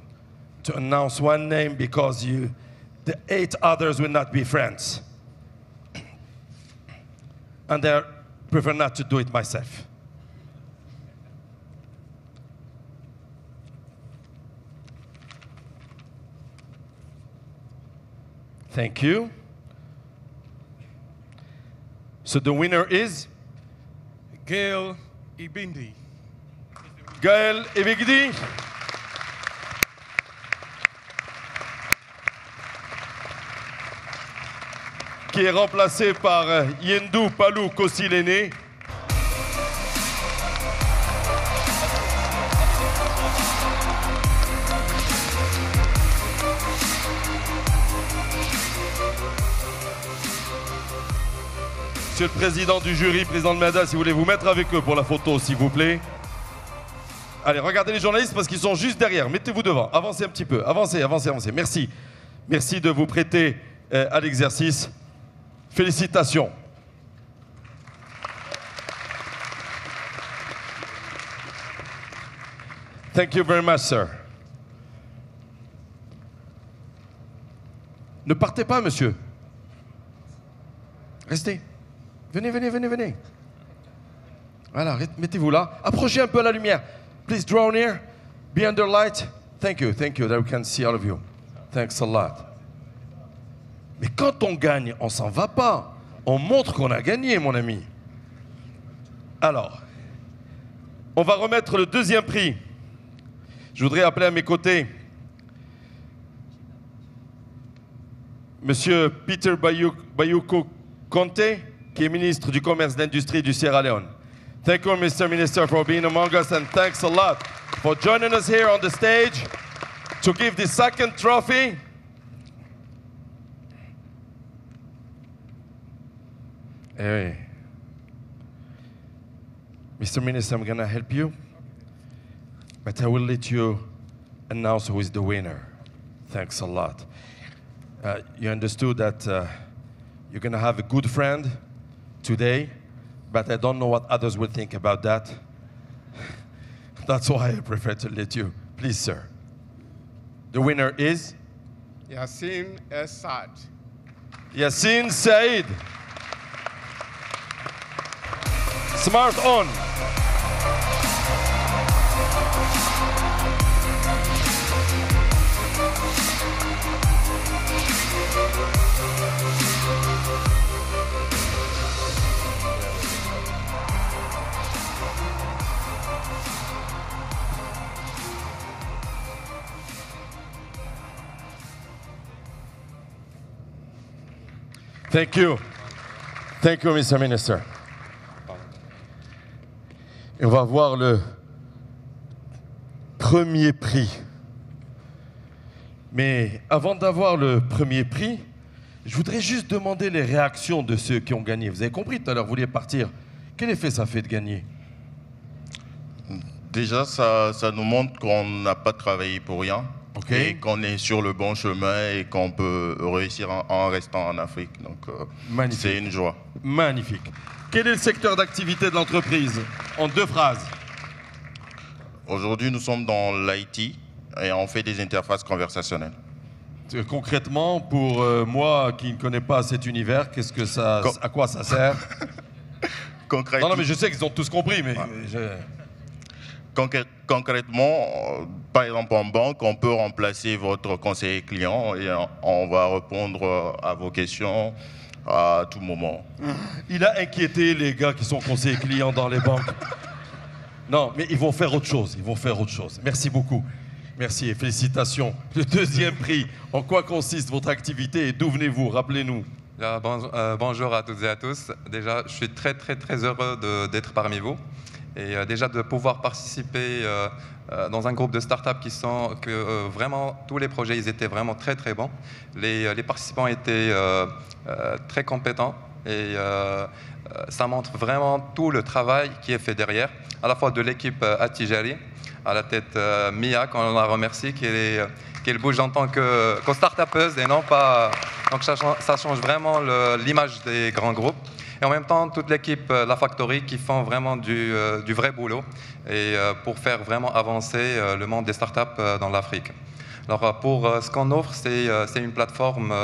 to announce one name because the 8 others will not be friends. And I prefer not to do it myself. Thank you. So the winner is Gaëlle Ibindi. Gaëlle Ibindi. Qui est remplacé par Yendou Palou Kossilene. Monsieur le président du jury, président de MEDA, si vous voulez vous mettre avec eux pour la photo, s'il vous plaît. Allez, regardez les journalistes parce qu'ils sont juste derrière. Mettez-vous devant. Avancez un petit peu. Avancez, avancez, avancez. Merci. Merci de vous prêter à l'exercice. Félicitations. Thank you very much, sir. Ne partez pas, monsieur. Restez. Venez, venez, venez, venez. Voilà, mettez-vous là. Approchez un peu à la lumière. Please draw near. Be under light. Thank you, that we can see all of you. Thanks a lot. Mais quand on gagne, on s'en va pas. On montre qu'on a gagné, mon ami. Alors, on va remettre le 2e prix. Je voudrais appeler à mes côtés Monsieur Peter Bayouko Conte, qui est ministre du Commerce et de l'Industrie du Sierra Leone. Thank you, Mr. Minister, for being among us, and thanks a lot for joining us here on the stage to give the 2nd trophy. Hey. Mr. Minister, I'm going to help you, but I will let you announce who is the winner. Thanks a lot. You understood that you're going to have a good friend today, but I don't know what others will think about that. That's why I prefer to let you. Please, sir. The winner is Yassine S. Saad. Yassine Said. Smart on. Thank you. Thank you, Mr. Minister. Et on va voir le premier prix. Mais avant d'avoir le premier prix, je voudrais juste demander les réactions de ceux qui ont gagné. Vous avez compris tout à l'heure, vous vouliez partir. Quel effet ça fait de gagner? Déjà, ça nous montre qu'on n'a pas travaillé pour rien. Okay. Et qu'on est sur le bon chemin et qu'on peut réussir en restant en Afrique. Donc, c'est une joie. Magnifique. Quel est le secteur d'activité de l'entreprise? En 2 phrases. Aujourd'hui, nous sommes dans l'IT et on fait des interfaces conversationnelles. Concrètement, pour moi qui ne connais pas cet univers, qu'est-ce que ça, à quoi ça sert? Concrètement. Non, mais je sais qu'ils ont tous compris, mais... Concrètement, par exemple en banque, on peut remplacer votre conseiller client et on va répondre à vos questions à tout moment. Il a inquiété les gars qui sont conseillers clients dans les banques. Non, mais ils vont faire autre chose. Ils vont faire autre chose. Merci beaucoup. Merci et félicitations. Le deuxième prix, en quoi consiste votre activité et d'où venez-vous? Rappelez-nous. Bonjour à toutes et à tous. Déjà, je suis très heureux d'être parmi vous. Et déjà de pouvoir participer dans un groupe de startups vraiment tous les projets ils étaient vraiment très bons. Les participants étaient très compétents et ça montre vraiment tout le travail qui est fait derrière, à la fois de l'équipe Attijari, à la tête Mia, qu'on la remercie, qu'elle bouge en tant que start-upeuse et non pas. Donc ça change vraiment l'image des grands groupes. Et en même temps, toute l'équipe La Factory qui font vraiment du vrai boulot et pour faire vraiment avancer le monde des startups dans l'Afrique. Alors pour ce qu'on offre, c'est une plateforme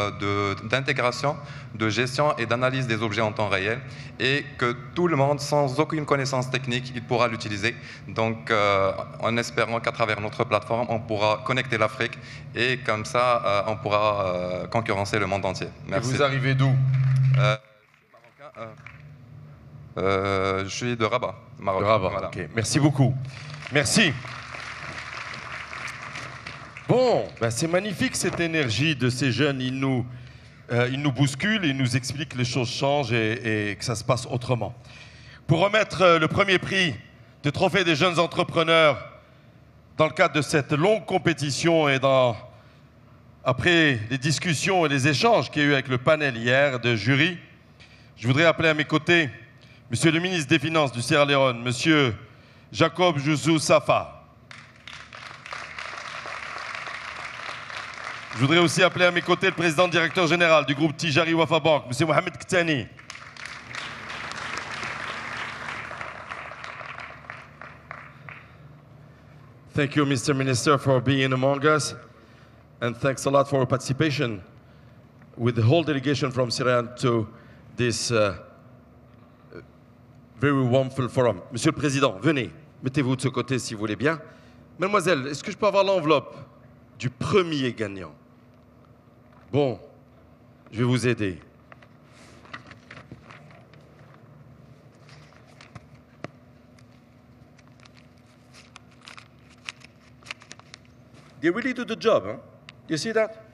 d'intégration, de gestion et d'analyse des objets en temps réel et que tout le monde, sans aucune connaissance technique, il pourra l'utiliser. Donc en espérant qu'à travers notre plateforme, on pourra connecter l'Afrique et comme ça, on pourra concurrencer le monde entier. Merci. Et vous arrivez d'où? Je suis de Rabat, Maroc. De Rabat, voilà. ok. Merci beaucoup. Merci. Bon, ben c'est magnifique cette énergie de ces jeunes. Ils nous bousculent, ils nous expliquent que les choses changent et que ça se passe autrement. Pour remettre le premier prix de Trophée des jeunes entrepreneurs dans le cadre de cette longue compétition et après les discussions et les échanges qu'il y a eu avec le panel hier de jury, je voudrais appeler à mes côtés Monsieur le ministre des Finances du Sierra Leone, Monsieur Jacob Jouzou Safa. Je voudrais aussi appeler à mes côtés le président directeur général du groupe Tijari Wafa Bank, Monsieur Mohamed Ktani. Thank you, Mr. Minister, for being among us, and thanks a lot for your participation with the whole delegation from Sierra Leone to this very wonderful forum. Monsieur le Président, venez, mettez-vous de ce côté si vous voulez bien. Mademoiselle, est-ce que je peux avoir l'enveloppe du premier gagnant? Bon, je vais vous aider. They really do the job, huh? You see that?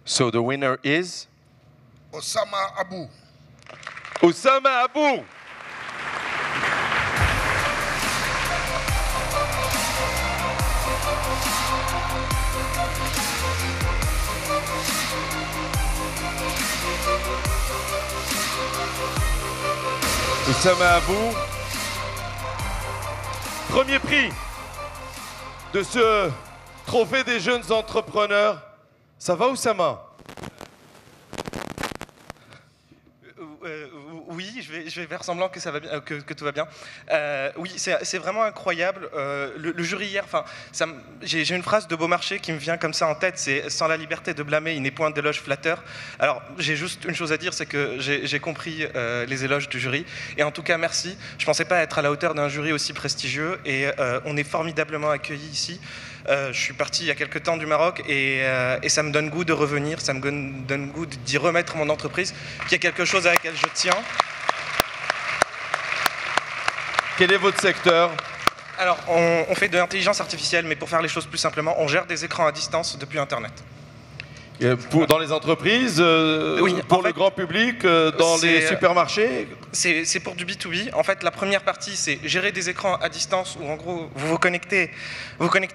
So the winner is? Osama Abu. Osama Abu. Osama Abu. Premier prix de ce trophée des jeunes entrepreneurs. Ça va, Oussama? vais faire semblant que ça va bien, que tout va bien. Oui, c'est vraiment incroyable. Le jury hier, j'ai une phrase de Beaumarchais qui me vient comme ça en tête, c'est « Sans la liberté de blâmer, il n'est point d'éloge flatteur ». Alors, j'ai juste une chose à dire, c'est que j'ai compris les éloges du jury. Et en tout cas, merci. Je ne pensais pas être à la hauteur d'un jury aussi prestigieux. Et on est formidablement accueillis ici. Je suis parti il y a quelques temps du Maroc et ça me donne goût de revenir, ça me donne goût d'y remettre mon entreprise, qui est quelque chose à laquelle je tiens. Quel est votre secteur? Alors, on fait de l'intelligence artificielle, mais pour faire les choses plus simplement, on gère des écrans à distance depuis Internet. Dans les entreprises, oui, pour le grand public, dans les supermarchés? C'est pour du B2B. En fait, la première partie, c'est gérer des écrans à distance où, en gros, vous vous connectez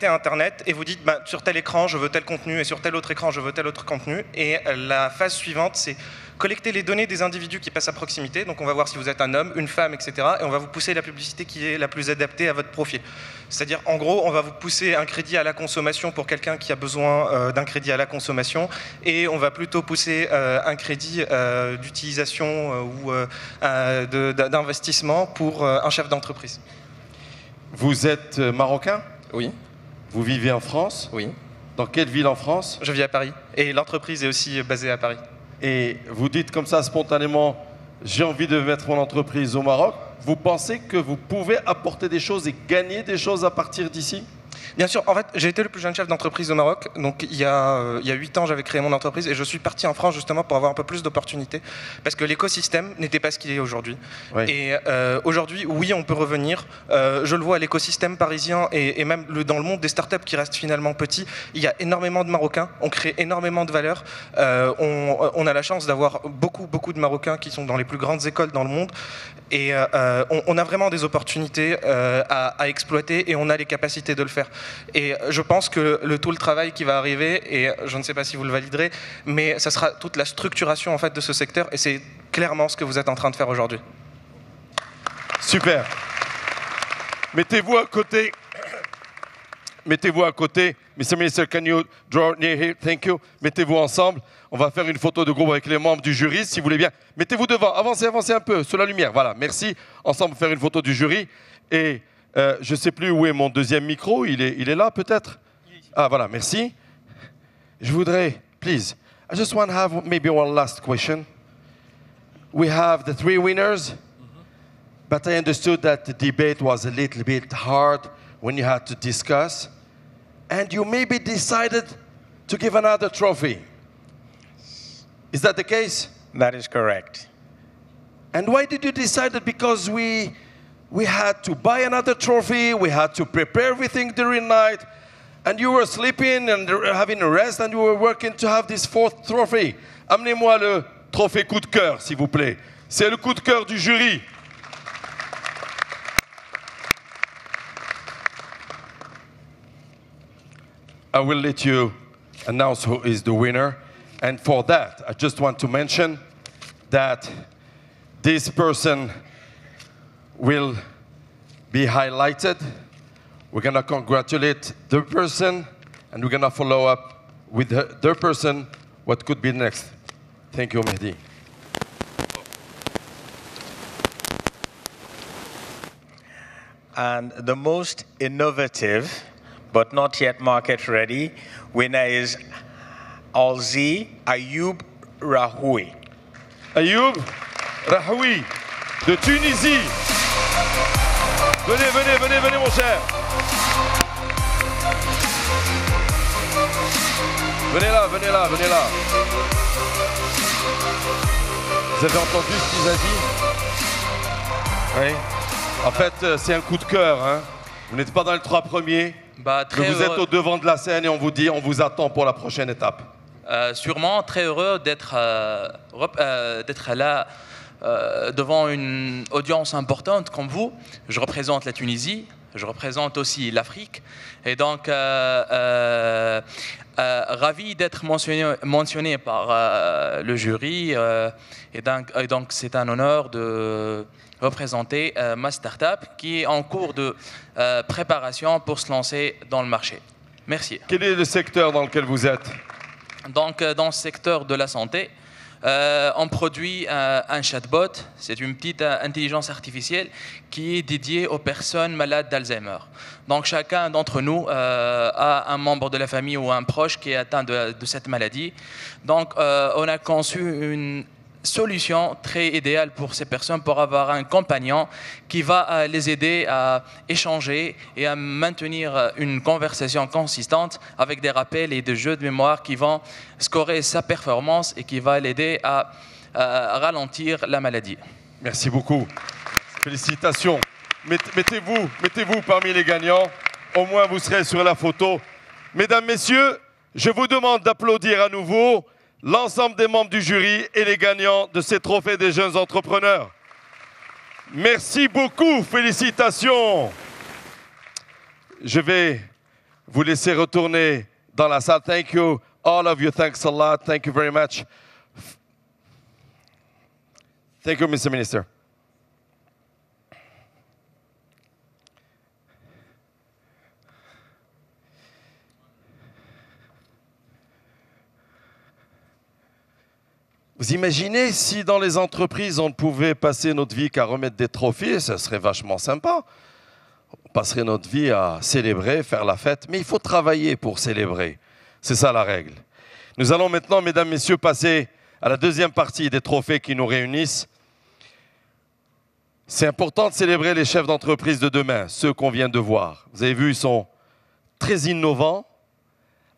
à Internet et vous dites, sur tel écran, je veux tel contenu et sur tel autre écran, je veux tel autre contenu. Et la phase suivante, c'est collecter les données des individus qui passent à proximité. Donc, on va voir si vous êtes un homme, une femme, etc. Et on va vous pousser la publicité qui est la plus adaptée à votre profil. C'est-à-dire, en gros, on va vous pousser un crédit à la consommation pour quelqu'un qui a besoin d'un crédit à la consommation. Et on va plutôt pousser un crédit d'utilisation ou d'investissement pour un chef d'entreprise. Vous êtes marocain? Oui. Vous vivez en France? Oui. Dans quelle ville en France? Je vis à Paris. Et l'entreprise est aussi basée à Paris. Et vous dites comme ça spontanément, j'ai envie de mettre mon entreprise au Maroc. Vous pensez que vous pouvez apporter des choses et gagner des choses à partir d'ici? Bien sûr, en fait, j'ai été le plus jeune chef d'entreprise au Maroc. Donc, il y a 8 ans, j'avais créé mon entreprise et je suis parti en France justement pour avoir un peu plus d'opportunités parce que l'écosystème n'était pas ce qu'il est aujourd'hui. Oui. Et aujourd'hui, oui, on peut revenir. Je le vois, l'écosystème parisien et même dans le monde des startups qui restent finalement petits, il y a énormément de Marocains. On crée énormément de valeur. On a la chance d'avoir beaucoup de Marocains qui sont dans les plus grandes écoles dans le monde. Et on a vraiment des opportunités à exploiter et on a les capacités de le faire. Et je pense que tout le travail qui va arriver, et je ne sais pas si vous le validerez, mais ça sera toute la structuration en fait de ce secteur et c'est clairement ce que vous êtes en train de faire aujourd'hui. Super. Mettez-vous à côté. Mettez-vous à côté. Mr. Minister, can you draw near here? Thank you. Mettez-vous ensemble. On va faire une photo de groupe avec les membres du jury, si vous voulez bien. Mettez-vous devant. Avancez un peu, sous la lumière. Voilà, merci. Ensemble, faire une photo du jury. Et je ne sais plus où est mon deuxième micro. Il est là, peut-être? Ah, voilà, merci. Je voudrais, please, I just want to have maybe one last question. We have the 3 winners, but I understood that the debate was a little bit hard when you had to discuss. And you maybe decided to give another trophy. Is that the case? That is correct. And why did you decide it? Because we had to buy another trophy, we had to prepare everything during night, and you were sleeping and having a rest, and you were working to have this 4th trophy. Amenez-moi le trophée coup de cœur, s'il vous plaît. C'est le coup de cœur du jury. I will let you announce who is the winner. And for that, I just want to mention that this person will be highlighted. We're going to congratulate the person, and we're going to follow up with the person what could be next. Thank you, Mehdi. And the most innovative, but not yet market ready, winner is Alzi Ayoub Rahoui. Ayoub Rahoui de Tunisie. Venez mon cher. Venez là. Vous avez entendu ce qu'il a dit? Oui. En fait, c'est un coup de cœur. Hein. Vous n'êtes pas dans les 3 premiers. Mais vous êtes au devant de la scène et on vous dit, on vous attend pour la prochaine étape. Sûrement très heureux d'être là devant une audience importante comme vous. Je représente la Tunisie, je représente aussi l'Afrique. Et donc, ravi d'être mentionné par le jury. Et donc, c'est un honneur de représenter ma start-up qui est en cours de préparation pour se lancer dans le marché. Merci. Quel est le secteur dans lequel vous êtes? Donc, dans le secteur de la santé, on produit un chatbot, c'est une petite intelligence artificielle qui est dédiée aux personnes malades d'Alzheimer. Donc chacun d'entre nous a un membre de la famille ou un proche qui est atteint de cette maladie. Donc on a conçu une solution très idéale pour ces personnes pour avoir un compagnon qui va les aider à échanger et à maintenir une conversation consistante avec des rappels et des jeux de mémoire qui vont scorer sa performance et qui va l'aider à ralentir la maladie. Merci beaucoup. Félicitations. Mettez-vous parmi les gagnants. Au moins, vous serez sur la photo. Mesdames, Messieurs, je vous demande d'applaudir à nouveau l'ensemble des membres du jury et les gagnants de ces trophées des jeunes entrepreneurs. Merci beaucoup, félicitations. Je vais vous laisser retourner dans la salle. Thank you, all of you, thanks a lot, thank you very much. Thank you, Mr. Minister. Vous imaginez si dans les entreprises, on ne pouvait passer notre vie qu'à remettre des trophées, ça serait vachement sympa. On passerait notre vie à célébrer, faire la fête, mais il faut travailler pour célébrer. C'est ça la règle. Nous allons maintenant, mesdames, messieurs, passer à la deuxième partie des trophées qui nous réunissent. C'est important de célébrer les chefs d'entreprise de demain, ceux qu'on vient de voir. Vous avez vu, ils sont très innovants,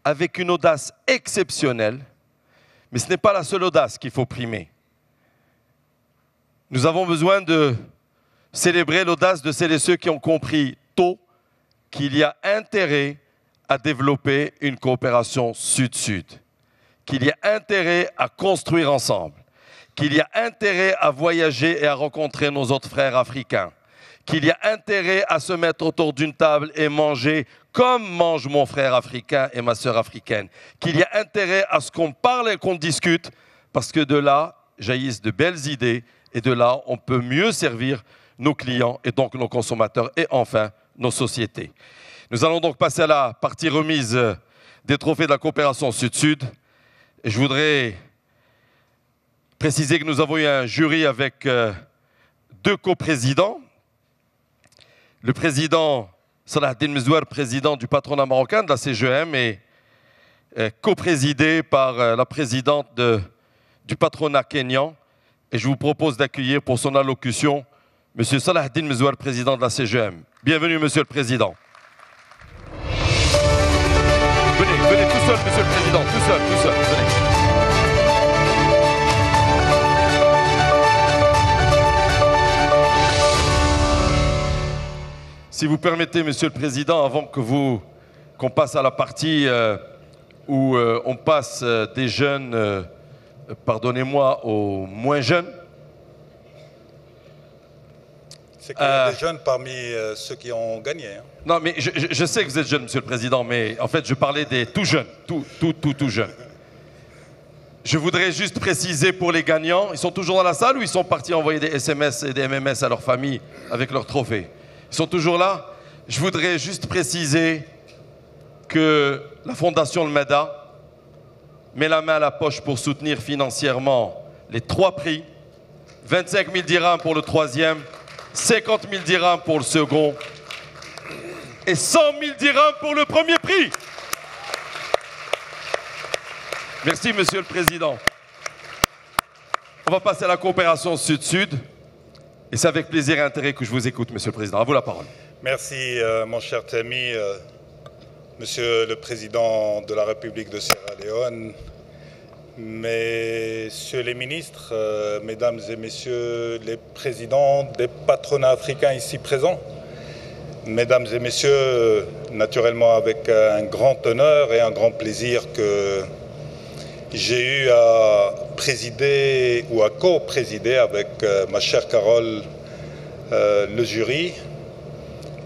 avec une audace exceptionnelle. Mais ce n'est pas la seule audace qu'il faut primer. Nous avons besoin de célébrer l'audace de celles et ceux qui ont compris tôt qu'il y a intérêt à développer une coopération sud-sud, qu'il y a intérêt à construire ensemble, qu'il y a intérêt à voyager et à rencontrer nos autres frères africains, qu'il y a intérêt à se mettre autour d'une table et manger comme mange mon frère africain et ma sœur africaine, qu'il y a intérêt à ce qu'on parle et qu'on discute, parce que de là jaillissent de belles idées, et de là, on peut mieux servir nos clients, et donc nos consommateurs, et enfin, nos sociétés. Nous allons donc passer à la partie remise des trophées de la coopération Sud-Sud. Et je voudrais préciser que nous avons eu un jury avec deux coprésidents. Le président Salah Eddine Mezouar, président du patronat marocain de la CGM, est coprésidé par la présidente du patronat kényan. Et je vous propose d'accueillir pour son allocution M. Salah Eddine Mezouar, président de la CGM. Bienvenue, Monsieur le Président. Venez tout seul, Monsieur le Président, tout seul, venez. Si vous permettez, Monsieur le Président, avant qu'on passe à la partie où on passe des jeunes, pardonnez-moi, aux moins jeunes. C'est qu'il y a des jeunes parmi ceux qui ont gagné. Hein. Non, mais je sais que vous êtes jeune, Monsieur le Président, mais en fait, je parlais des tout jeunes, tout jeunes. Je voudrais juste préciser pour les gagnants, ils sont toujours dans la salle ou ils sont partis envoyer des SMS et des MMS à leur famille avec leurs trophées? Ils sont toujours là. Je voudrais juste préciser que la Fondation Le Meda met la main à la poche pour soutenir financièrement les 3 prix. 25 000 dirhams pour le 3e, 50 000 dirhams pour le second et 100 000 dirhams pour le premier prix. Merci, Monsieur le Président. On va passer à la coopération Sud-Sud. Et c'est avec plaisir et intérêt que je vous écoute, Monsieur le Président. À vous la parole. Merci, mon cher Tami, Monsieur le Président de la République de Sierra Leone, Messieurs les ministres, Mesdames et Messieurs les présidents des patronats africains ici présents, Mesdames et Messieurs, naturellement avec un grand honneur et un grand plaisir que j'ai eu à présider ou à co-présider avec ma chère Carole le jury.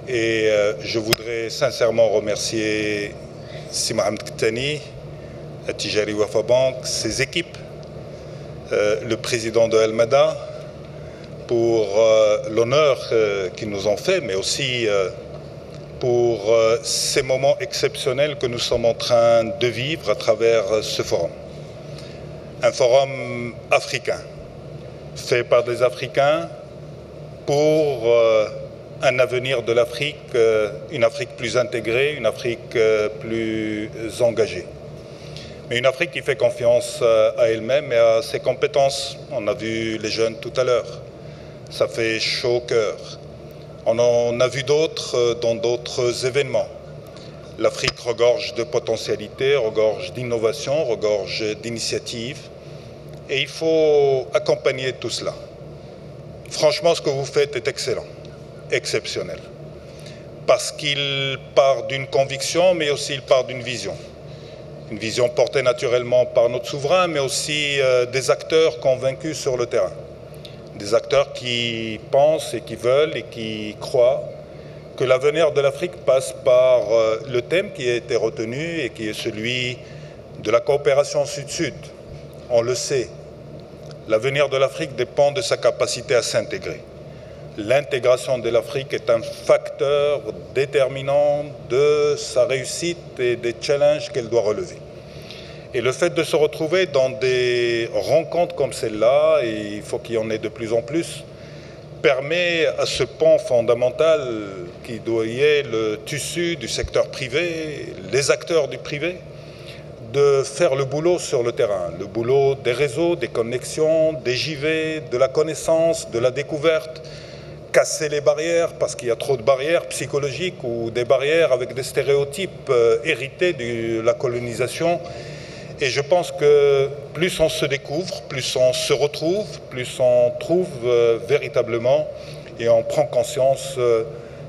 Et je voudrais sincèrement remercier Si Mohamed Ktani, Tijari Wafa Bank, ses équipes, le président de El Meda, pour l'honneur qu'ils nous ont fait, mais aussi pour ces moments exceptionnels que nous sommes en train de vivre à travers ce forum. un forum africain, fait par des Africains pour un avenir de l'Afrique, une Afrique plus intégrée, une Afrique plus engagée. Mais une Afrique qui fait confiance à elle-même et à ses compétences. On a vu les jeunes tout à l'heure. Ça fait chaud au cœur. On en a vu d'autres dans d'autres événements. L'Afrique regorge de potentialités, regorge d'innovation, regorge d'initiatives. Et il faut accompagner tout cela. Franchement, ce que vous faites est excellent, exceptionnel. Parce qu'il part d'une conviction, mais aussi il part d'une vision. Une vision portée naturellement par notre souverain, mais aussi des acteurs convaincus sur le terrain. Des acteurs qui pensent et qui veulent et qui croient que l'avenir de l'Afrique passe par le thème qui a été retenu et qui est celui de la coopération sud-sud. On le sait, l'avenir de l'Afrique dépend de sa capacité à s'intégrer. L'intégration de l'Afrique est un facteur déterminant de sa réussite et des challenges qu'elle doit relever. Et le fait de se retrouver dans des rencontres comme celle-là, et il faut qu'il y en ait de plus en plus, permet à ce pont fondamental qui doit y être le tissu du secteur privé, les acteurs du privé, de faire le boulot sur le terrain, le boulot des réseaux, des connexions, des JV, de la connaissance, de la découverte, casser les barrières parce qu'il y a trop de barrières psychologiques ou des barrières avec des stéréotypes hérités de la colonisation. Et je pense que plus on se découvre, plus on se retrouve, plus on trouve véritablement et on prend conscience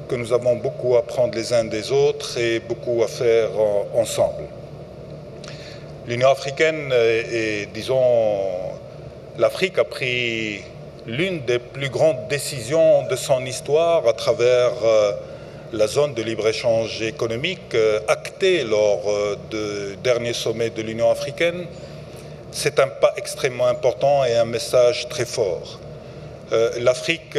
que nous avons beaucoup à apprendre les uns des autres et beaucoup à faire ensemble. L'Union africaine et disons, l'Afrique a pris l'une des plus grandes décisions de son histoire à travers la zone de libre-échange économique actée lors du dernier sommet de l'Union africaine. C'est un pas extrêmement important et un message très fort. L'Afrique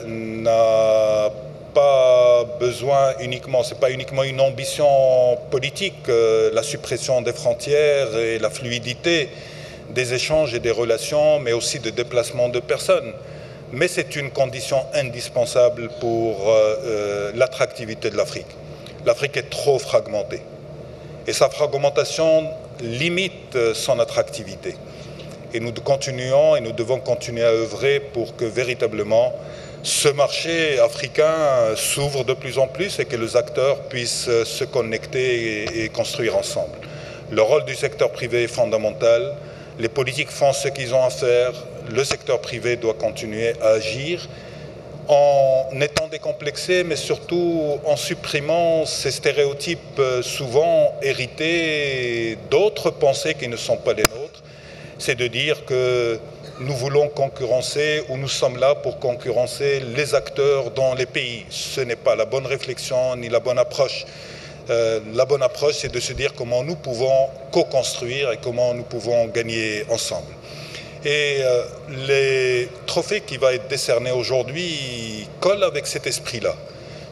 n'a pas besoin uniquement, c'est pas uniquement une ambition politique, la suppression des frontières et la fluidité des échanges et des relations, mais aussi de déplacement de personnes. Mais c'est une condition indispensable pour l'attractivité de l'Afrique. L'Afrique est trop fragmentée. Et sa fragmentation limite son attractivité. Et nous continuons et nous devons continuer à œuvrer pour que véritablement ce marché africain s'ouvre de plus en plus et que les acteurs puissent se connecter et construire ensemble. Le rôle du secteur privé est fondamental. Les politiques font ce qu'ils ont à faire. Le secteur privé doit continuer à agir en étant décomplexé, mais surtout en supprimant ces stéréotypes souvent hérités d'autres pensées qui ne sont pas les nôtres. C'est de dire que nous voulons concurrencer ou nous sommes là pour concurrencer les acteurs dans les pays. Ce n'est pas la bonne réflexion ni la bonne approche. La bonne approche, c'est de se dire comment nous pouvons co-construire et comment nous pouvons gagner ensemble. Et les trophées qui vont être décernés aujourd'hui collent avec cet esprit-là.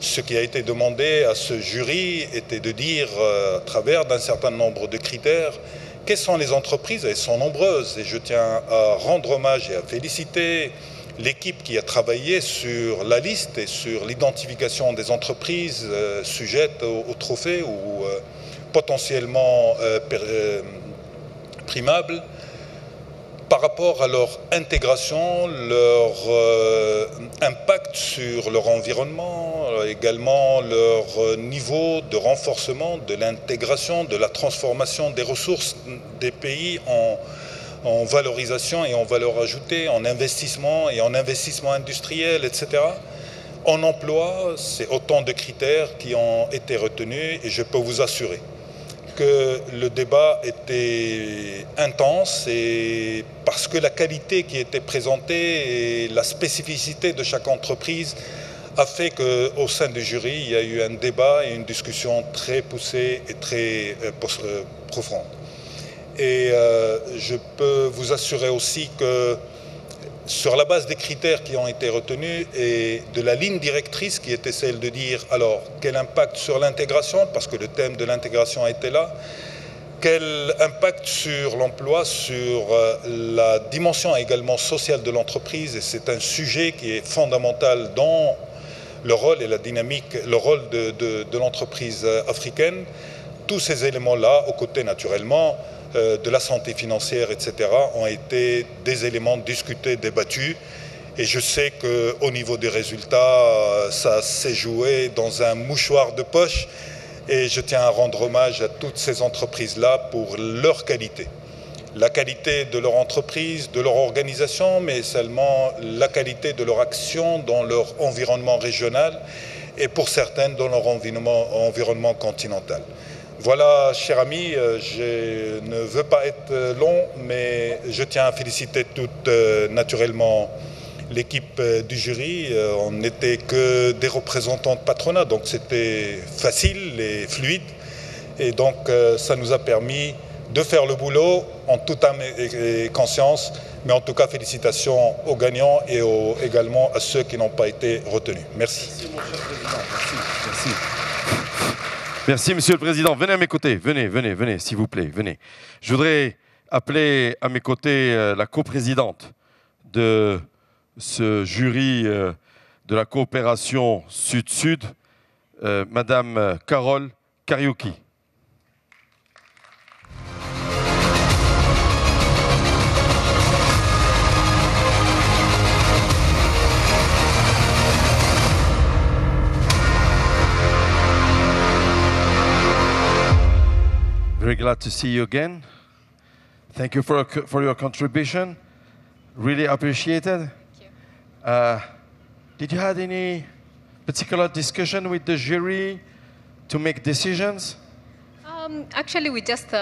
Ce qui a été demandé à ce jury était de dire, à travers d'un certain nombre de critères, quelles sont les entreprises. Elles sont nombreuses et je tiens à rendre hommage et à féliciter l'équipe qui a travaillé sur la liste et sur l'identification des entreprises sujettes au trophée ou potentiellement primables par rapport à leur intégration, leur impact sur leur environnement, également leur niveau de renforcement de l'intégration, de la transformation des ressources des pays en valorisation et en valeur ajoutée, en investissement et en investissement industriel, etc. En emploi, c'est autant de critères qui ont été retenus et je peux vous assurer que le débat était intense et parce que la qualité qui était présentée et la spécificité de chaque entreprise a fait qu'au sein du jury, il y a eu un débat et une discussion très poussée et très profonde. Et je peux vous assurer aussi que sur la base des critères qui ont été retenus et de la ligne directrice qui était celle de dire alors quel impact sur l'intégration, parce que le thème de l'intégration était là, quel impact sur l'emploi, sur la dimension également sociale de l'entreprise. Et c'est un sujet qui est fondamental dans le rôle et la dynamique, le rôle de l'entreprise africaine. Tous ces éléments-là, aux côtés naturellement de la santé financière, etc., ont été des éléments discutés, débattus. Et je sais qu'au niveau des résultats, ça s'est joué dans un mouchoir de poche. Et je tiens à rendre hommage à toutes ces entreprises-là pour leur qualité. La qualité de leur entreprise, de leur organisation, mais seulement la qualité de leur action dans leur environnement régional et pour certaines dans leur environnement continental. Voilà, cher ami, je ne veux pas être long, mais je tiens à féliciter toute naturellement l'équipe du jury. On n'était que des représentants de patronat, donc c'était facile et fluide. Et donc ça nous a permis de faire le boulot en toute âme et conscience. Mais en tout cas, félicitations aux gagnants et également à ceux qui n'ont pas été retenus. Merci. Merci, mon cher président. Merci. Merci, monsieur le président. Venez à mes côtés. Venez, s'il vous plaît. Venez. Je voudrais appeler à mes côtés la coprésidente de ce jury de la coopération Sud-Sud, Madame Carole Kariuki. Very glad to see you again. Thank you for your contribution. Really appreciated. Did you have any particular discussion with the jury to make decisions? Actually, we just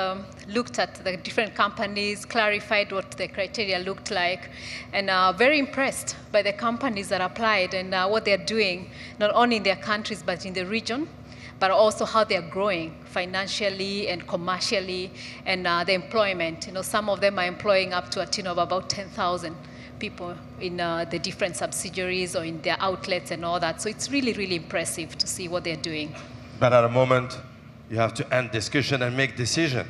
looked at the different companies, clarified what the criteria looked like, and very impressed by the companies that applied and what they're doing, not only in their countries but in the region, but also how they're growing financially and commercially, and the employment. You know, some of them are employing up to a tune of about 10,000 people in the different subsidiaries or in their outlets and all that. So it's really, really impressive to see what they're doing. But at a moment, you have to end discussion and make decision.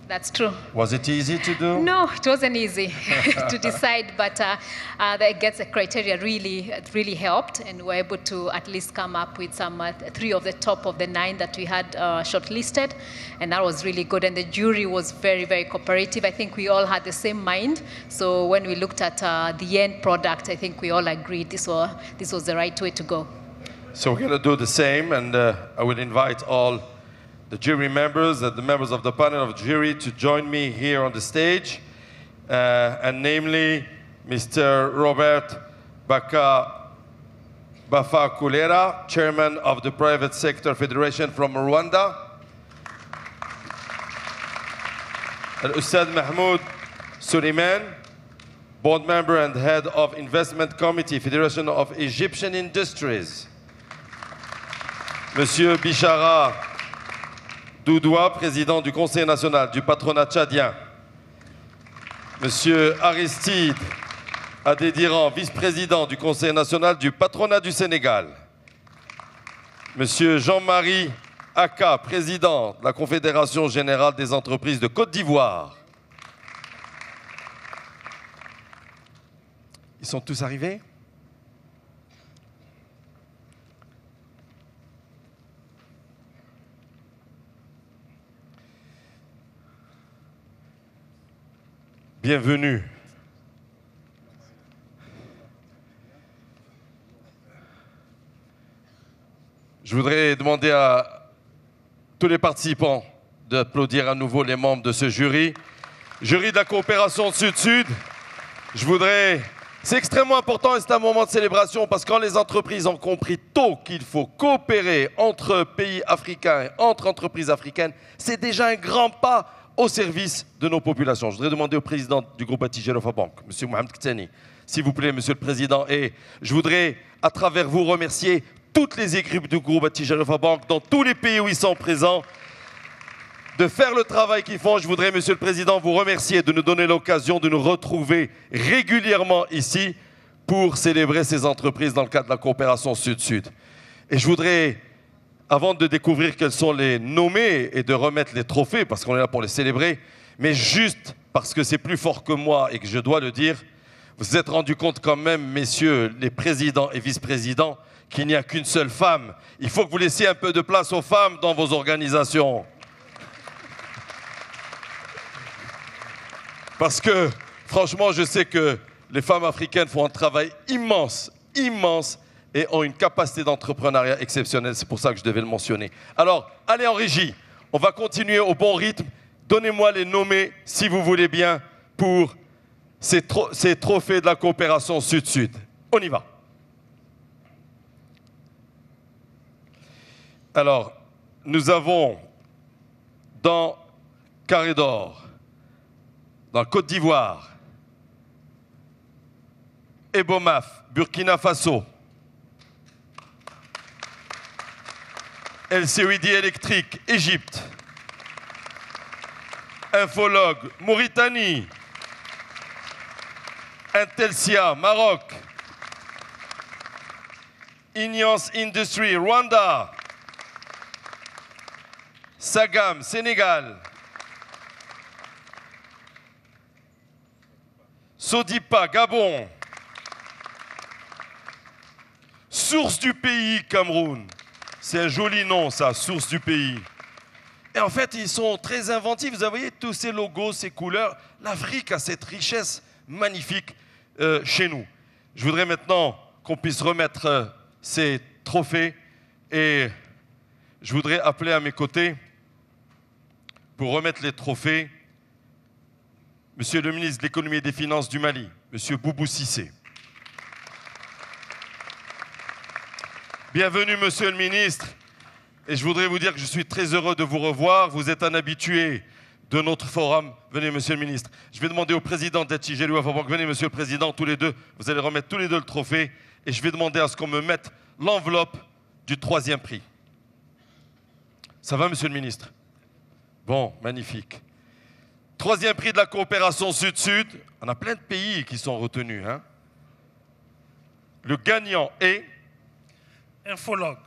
That's true. Was it easy to do? No, it wasn't easy to decide, but the criteria really helped, and we were able to at least come up with some 3 of the top of the 9 that we had shortlisted, and that was really good. And the jury was very, very cooperative. I think we all had the same mind. So when we looked at the end product, I think we all agreed this was the right way to go. So we're going to do the same, and I will invite all the jury members and the members of the panel of jury to join me here on the stage, and namely Mr. Robert Bafakulera, Chairman of the Private Sector Federation from Rwanda, and Ustad Mahmoud Suleiman, Board Member and Head of Investment Committee, Federation of Egyptian Industries, Monsieur Bishara Doudoua, président du Conseil national du patronat tchadien. Monsieur Aristide Adédiran, vice-président du Conseil national du patronat du Sénégal. Monsieur Jean-Marie Aka, président de la Confédération générale des entreprises de Côte d'Ivoire. Ils sont tous arrivés ? Bienvenue. Je voudrais demander à tous les participants d'applaudir à nouveau les membres de ce jury. Jury de la coopération Sud-Sud. C'est extrêmement important et c'est un moment de célébration parce que quand les entreprises ont compris tôt qu'il faut coopérer entre pays africains et entre entreprises africaines, c'est déjà un grand pas au service de nos populations. Je voudrais demander au président du groupe Atijerofa Bank, M. Mohamed Kteni, s'il vous plaît, Monsieur le Président, et je voudrais, à travers vous, remercier toutes les équipes du groupe Atijerofa Bank dans tous les pays où ils sont présents, de faire le travail qu'ils font. Je voudrais, Monsieur le Président, vous remercier de nous donner l'occasion de nous retrouver régulièrement ici pour célébrer ces entreprises dans le cadre de la coopération Sud-Sud. Et je voudrais avant de découvrir quels sont les nommés et de remettre les trophées, parce qu'on est là pour les célébrer, mais juste parce que c'est plus fort que moi et que je dois le dire, vous vous êtes rendu compte quand même, messieurs les présidents et vice-présidents, qu'il n'y a qu'une seule femme. Il faut que vous laissiez un peu de place aux femmes dans vos organisations. Parce que, franchement, je sais que les femmes africaines font un travail immense, immense, et ont une capacité d'entrepreneuriat exceptionnelle. C'est pour ça que je devais le mentionner. Alors, allez en régie. On va continuer au bon rythme. Donnez-moi les nommés, si vous voulez bien, pour ces trophées de la coopération Sud-Sud. On y va. Alors, nous avons dans Carré d'Or, dans Côte d'Ivoire, Ebomaf, Burkina Faso, LCOID électrique, Égypte, Infologue, Mauritanie, Intelsia, Maroc, Ineos Industry, Rwanda, Sagam, Sénégal, Sodipa, Gabon, Source du pays, Cameroun. C'est un joli nom, ça, Source du pays. Et en fait, ils sont très inventifs. Vous voyez tous ces logos, ces couleurs. L'Afrique a cette richesse magnifique chez nous. Je voudrais maintenant qu'on puisse remettre ces trophées. Et je voudrais appeler à mes côtés, pour remettre les trophées, Monsieur le ministre de l'Économie et des Finances du Mali, Monsieur Boubou Cissé. Bienvenue, Monsieur le ministre. Et je voudrais vous dire que je suis très heureux de vous revoir. Vous êtes un habitué de notre forum. Venez, Monsieur le ministre. Je vais demander au président d'Attigé Louafabank. Venez, Monsieur le président, tous les deux. Vous allez remettre tous les deux le trophée. Et je vais demander à ce qu'on me mette l'enveloppe du 3e prix. Ça va, Monsieur le ministre? Bon, magnifique. 3e prix de la coopération Sud-Sud. On a plein de pays qui sont retenus, hein. Le gagnant est... Infologue.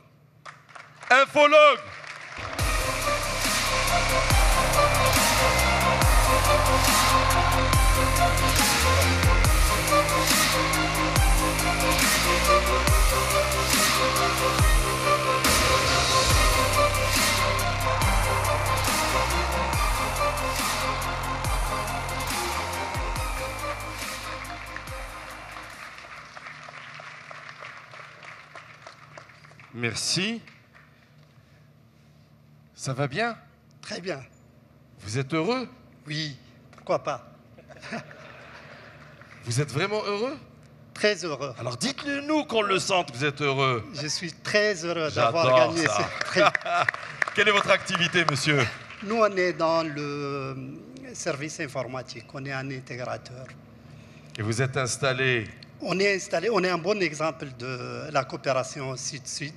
Infologue. Merci. Ça va bien? Très bien. Vous êtes heureux? Oui, pourquoi pas. Vous êtes vraiment heureux? Très heureux. Alors dites-le nous qu'on le sente que vous êtes heureux. Je suis très heureux d'avoir gagné ce prix. Quelle est votre activité, monsieur? Nous, on est dans le service informatique. On est un intégrateur. Et vous êtes installé? On est un bon exemple de la coopération Sud-Sud.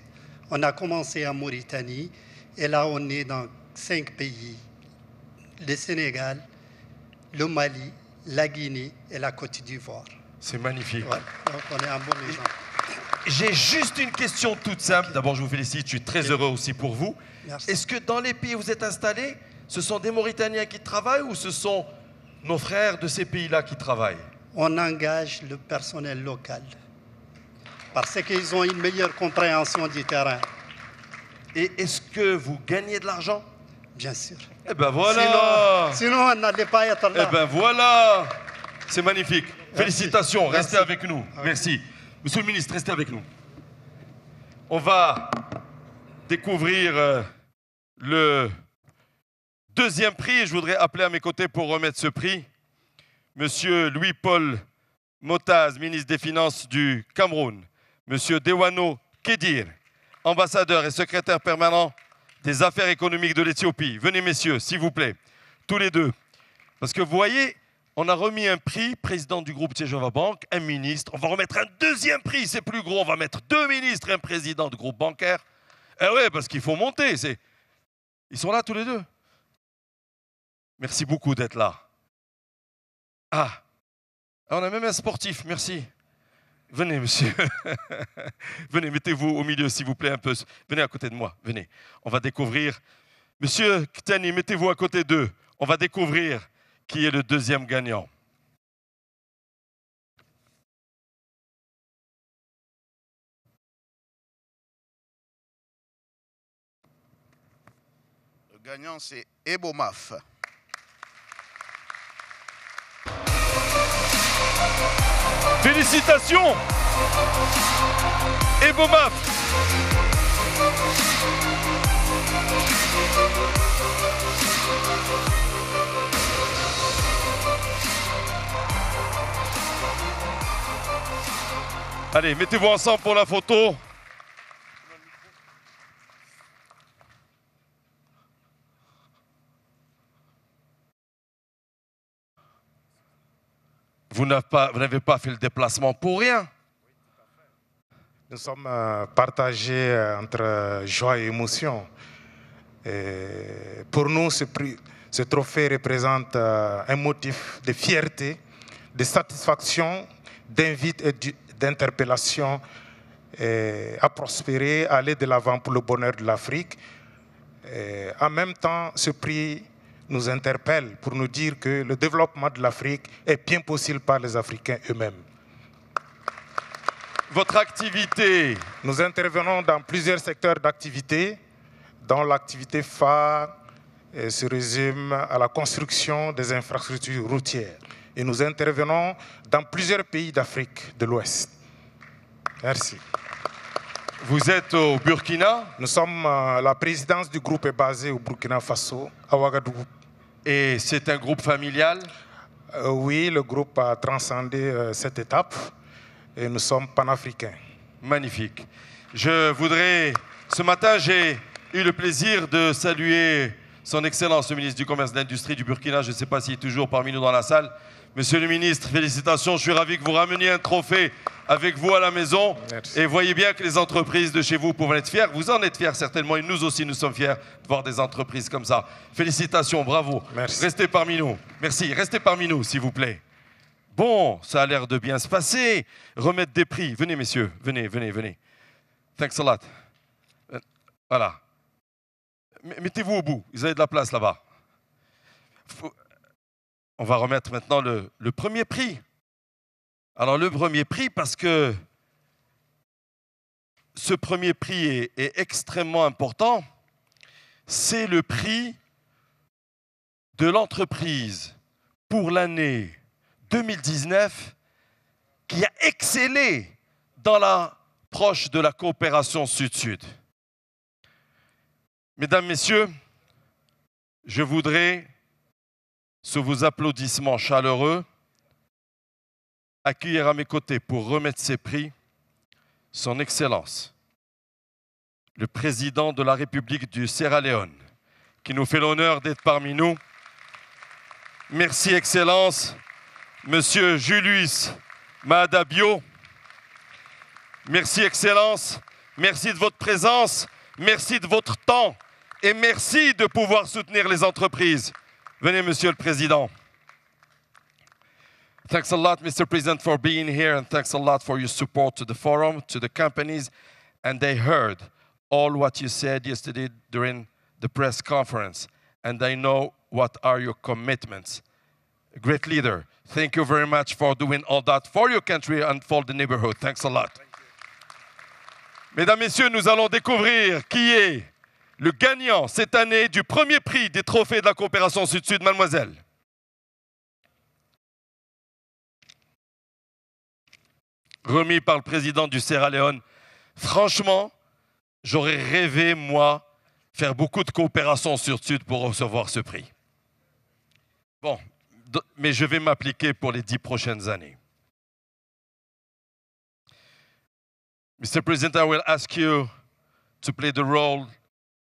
On a commencé en Mauritanie et là on est dans 5 pays. Le Sénégal, le Mali, la Guinée et la Côte d'Ivoire. C'est magnifique. Ouais, donc on est un bon exemple. J'ai juste une question toute simple. D'abord, je vous félicite, je suis très heureux aussi pour vous. Est-ce que dans les pays où vous êtes installés, ce sont des Mauritaniens qui travaillent ou ce sont nos frères de ces pays-là qui travaillent? On engage le personnel local parce qu'ils ont une meilleure compréhension du terrain. Et est-ce que vous gagnez de l'argent? Bien sûr. Eh ben voilà. Sinon on n'allait pas être là. Eh ben voilà. C'est magnifique. Merci. Félicitations. Restez avec nous. Merci. Monsieur le ministre, restez avec nous. On va découvrir le 2e prix. Je voudrais appeler à mes côtés pour remettre ce prix Monsieur Louis-Paul Motaz, ministre des Finances du Cameroun. Monsieur Dewano Kedir, ambassadeur et secrétaire permanent des Affaires économiques de l'Éthiopie. Venez, messieurs, s'il vous plaît, tous les deux. Parce que vous voyez, on a remis un prix, président du groupe Alobank, un ministre. On va remettre un 2e prix, c'est plus gros. On va mettre 2 ministres et un président de groupe bancaire. Eh oui, parce qu'il faut monter. Ils sont là tous les deux. Merci beaucoup d'être là. Ah, on a même un sportif, merci. Venez, monsieur. Venez, mettez-vous au milieu, s'il vous plaît, un peu. Venez à côté de moi, venez. On va découvrir. Monsieur Ktani, mettez-vous à côté d'eux. On va découvrir qui est le deuxième gagnant. Le gagnant, c'est Ebomaf. Félicitations, Ebomaf. Allez, mettez-vous ensemble pour la photo. Vous n'avez pas fait le déplacement pour rien. Nous sommes partagés entre joie et émotion. Et pour nous, ce trophée représente un motif de fierté, de satisfaction, d'invite et d'interpellation à prospérer, à aller de l'avant pour le bonheur de l'Afrique. En même temps, ce prix nous interpelle pour nous dire que le développement de l'Afrique est bien possible par les Africains eux-mêmes. Votre activité? Nous intervenons dans plusieurs secteurs d'activité, dont l'activité phare se résume à la construction des infrastructures routières. Et nous intervenons dans plusieurs pays d'Afrique de l'Ouest. Merci. Vous êtes au Burkina? Nous sommes, la présidence du groupe est basée au Burkina Faso, à Ouagadougou. Et c'est un groupe familial? Oui, le groupe a transcendé cette étape et nous sommes panafricains. Magnifique. Ce matin, j'ai eu le plaisir de saluer son Excellence le ministre du Commerce et de l'Industrie du Burkina. Je ne sais pas s'il est toujours parmi nous dans la salle. Monsieur le ministre, félicitations. Je suis ravi que vous rameniez un trophée avec vous à la maison. Merci. Et voyez bien que les entreprises de chez vous peuvent être fières. Vous en êtes fiers certainement et nous aussi nous sommes fiers de voir des entreprises comme ça. Félicitations, bravo. Merci. Restez parmi nous. Merci, restez parmi nous s'il vous plaît. Bon, ça a l'air de bien se passer. Remettre des prix. Venez messieurs, venez, venez, venez. Thanks a lot. Voilà. Mettez-vous au bout, vous avez de la place là-bas. On va remettre maintenant le premier prix. Alors le premier prix, parce que ce premier prix est extrêmement important, c'est le prix de l'entreprise pour l'année 2019 qui a excellé dans l'approche de la coopération Sud-Sud. Mesdames, Messieurs, je voudrais, sous vos applaudissements chaleureux, accueillir à mes côtés pour remettre ces prix son Excellence, le président de la République du Sierra Leone, qui nous fait l'honneur d'être parmi nous. Merci, Excellence, Monsieur Julius Maada Bio. Merci, Excellence. Merci de votre présence. Merci de votre temps. Et merci de pouvoir soutenir les entreprises. Venez, Monsieur le Président. Thanks a lot, Mr. President, for being here, and thanks a lot for your support to the forum, to the companies. And they heard all what you said yesterday during the press conference, and they know what are your commitments. A great leader. Thank you very much for doing all that for your country and for the neighborhood. Thanks a lot. Mesdames, Messieurs, nous allons découvrir qui est le gagnant cette année du premier prix des trophées de la coopération Sud-Sud, mademoiselle. Remis par le président du Sierra Leone. Franchement, j'aurais rêvé, moi, faire beaucoup de coopération Sud-Sud pour recevoir ce prix. Bon, mais je vais m'appliquer pour les 10 prochaines années. Mr. President, I will ask you to play the role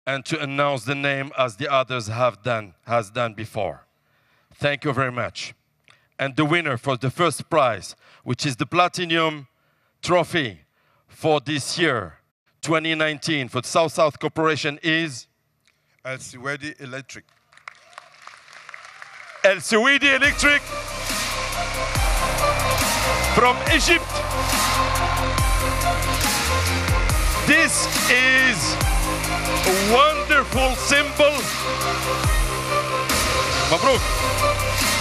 and to announce the name as the others has done before. Thank you very much. And the winner for the first prize, which is the Platinum Trophy for this year, 2019, for South-South Corporation is? El-Suwaidi Electric. El-Suwaidi Electric. from Egypt. This is a wonderful symbol. Mabrouk.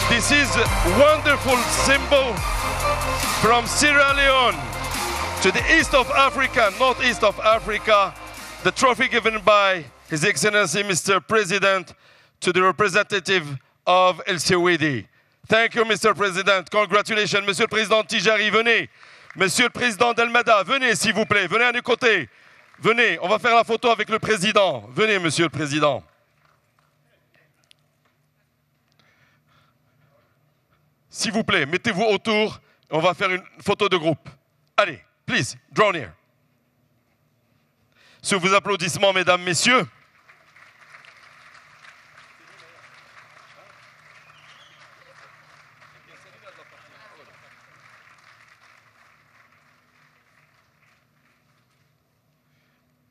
This is a wonderful symbol from Sierra Leone to the east of Africa, northeast of Africa. The trophy given by His Excellency Mr. President to the representative of El Sewidi. Thank you, Mr. President. Congratulations. Monsieur le Président Tijari, venez. Monsieur le Président Delmada, venez s'il vous plaît. Venez à nos côtés. Venez, on va faire la photo avec le Président. Venez, Monsieur le Président. S'il vous plaît, mettez-vous autour. On va faire une photo de groupe. Allez, please, draw near. Sous vos applaudissements, mesdames, messieurs.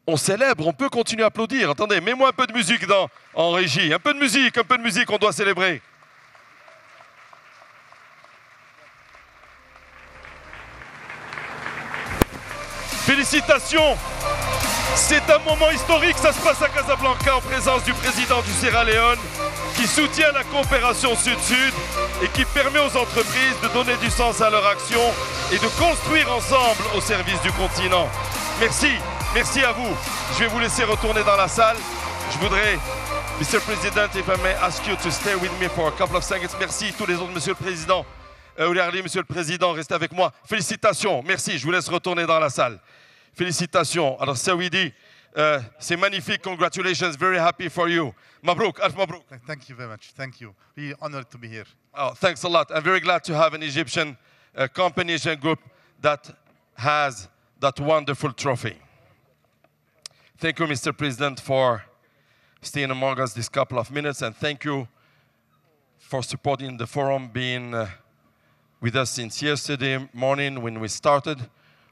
On célèbre, on peut continuer à applaudir. Attendez, mets-moi un peu de musique en régie. Un peu de musique, on doit célébrer. Félicitations! C'est un moment historique, ça se passe à Casablanca en présence du président du Sierra Leone qui soutient la coopération Sud-Sud et qui permet aux entreprises de donner du sens à leur action et de construire ensemble au service du continent. Merci, merci à vous. Je vais vous laisser retourner dans la salle. Je voudrais, Mr. President, if I may ask you to stay with me for a couple of seconds. Merci tous les autres, Monsieur le Président. Monsieur le Président, restez avec moi. Félicitations, merci, je vous laisse retourner dans la salle. Félicitations. Alors, Sewidi, c'est magnifique. Congratulations. Very happy for you. Mabrouk. Alf Mabrouk. Thank you very much. Thank you. Really honored to be here. Oh, thanks a lot. I'm very glad to have an Egyptian company, Asian group that has that wonderful trophy. Thank you, Mr. President, for staying among us this couple of minutes, and thank you for supporting the forum, being with us since yesterday morning when we started.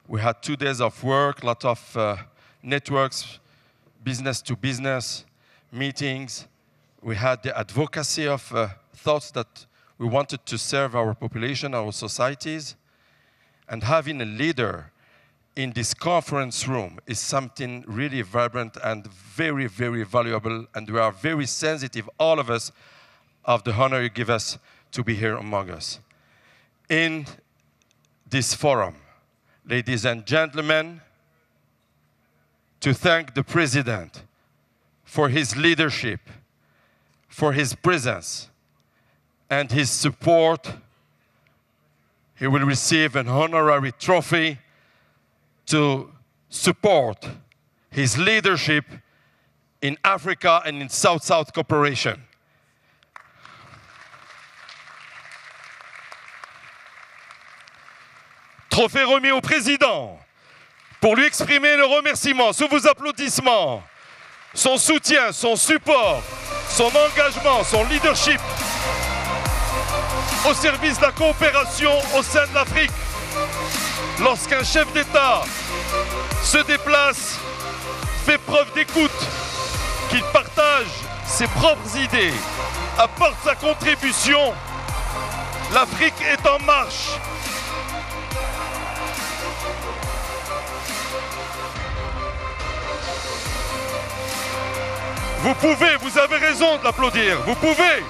We had 2 days of work, a lot of networks, business to business, meetings. We had the advocacy of thoughts that we wanted to serve our population, our societies. And having a leader in this conference room is something really vibrant and very, very valuable. And we are very sensitive, all of us, of the honor you give us to be here among us. In this forum, ladies and gentlemen, to thank the President for his leadership, for his presence, and his support. He will receive an honorary trophy to support his leadership in Africa and in South-South cooperation. Trophée remis au Président pour lui exprimer le remerciement sous vos applaudissements, son soutien, son support, son engagement, son leadership au service de la coopération au sein de l'Afrique. Lorsqu'un chef d'État se déplace, fait preuve d'écoute, qu'il partage ses propres idées, apporte sa contribution, l'Afrique est en marche. Vous pouvez, vous avez raison de l'applaudir, vous pouvez.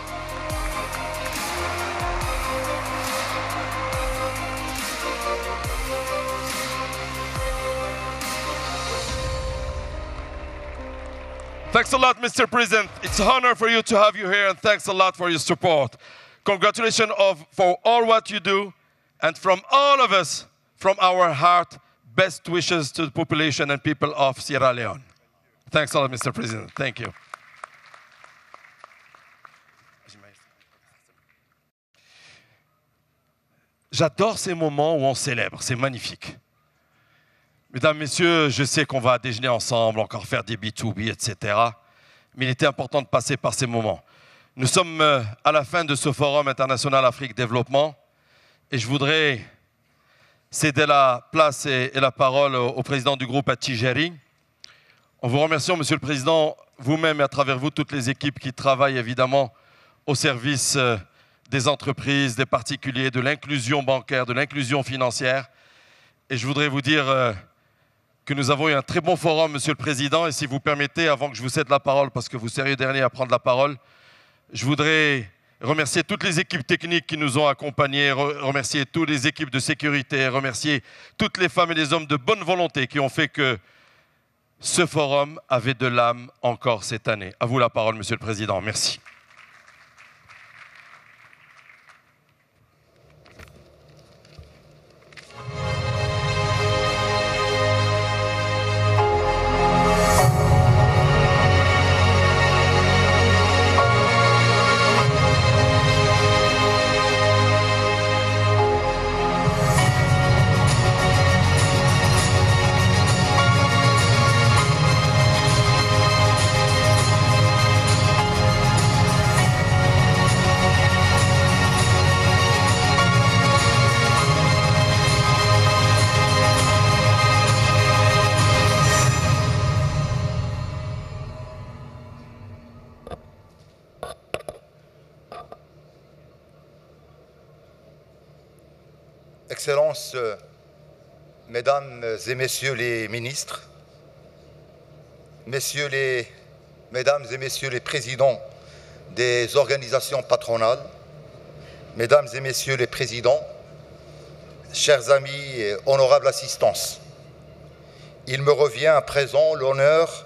Thanks a lot, Mr. President. It's an honor for you to have you here, and thanks a lot for your support. Congratulations for all what you do, and from all of us, from our heart, best wishes to the population and people of Sierra Leone. Thanks a lot, Mr. President. Thank you. J'adore ces moments où on célèbre, c'est magnifique. Mesdames, Messieurs, je sais qu'on va déjeuner ensemble, encore faire des B2B, etc. Mais il était important de passer par ces moments. Nous sommes à la fin de ce Forum international Afrique Développement et je voudrais céder la place et la parole au président du groupe Tijari. En vous remerciant, Monsieur le Président, vous-même et à travers vous, toutes les équipes qui travaillent évidemment au service des entreprises, des particuliers, de l'inclusion bancaire, de l'inclusion financière. Et je voudrais vous dire que nous avons eu un très bon forum, Monsieur le Président. Et si vous permettez, avant que je vous cède la parole, parce que vous serez le dernier à prendre la parole, je voudrais remercier toutes les équipes techniques qui nous ont accompagnés, remercier toutes les équipes de sécurité, remercier toutes les femmes et les hommes de bonne volonté qui ont fait que ce forum avait de l'âme encore cette année. À vous la parole, Monsieur le Président. Merci. Excellences, Mesdames et Messieurs les ministres, Mesdames et Messieurs les présidents des organisations patronales, Mesdames et Messieurs les présidents, chers amis et honorables assistants, il me revient à présent l'honneur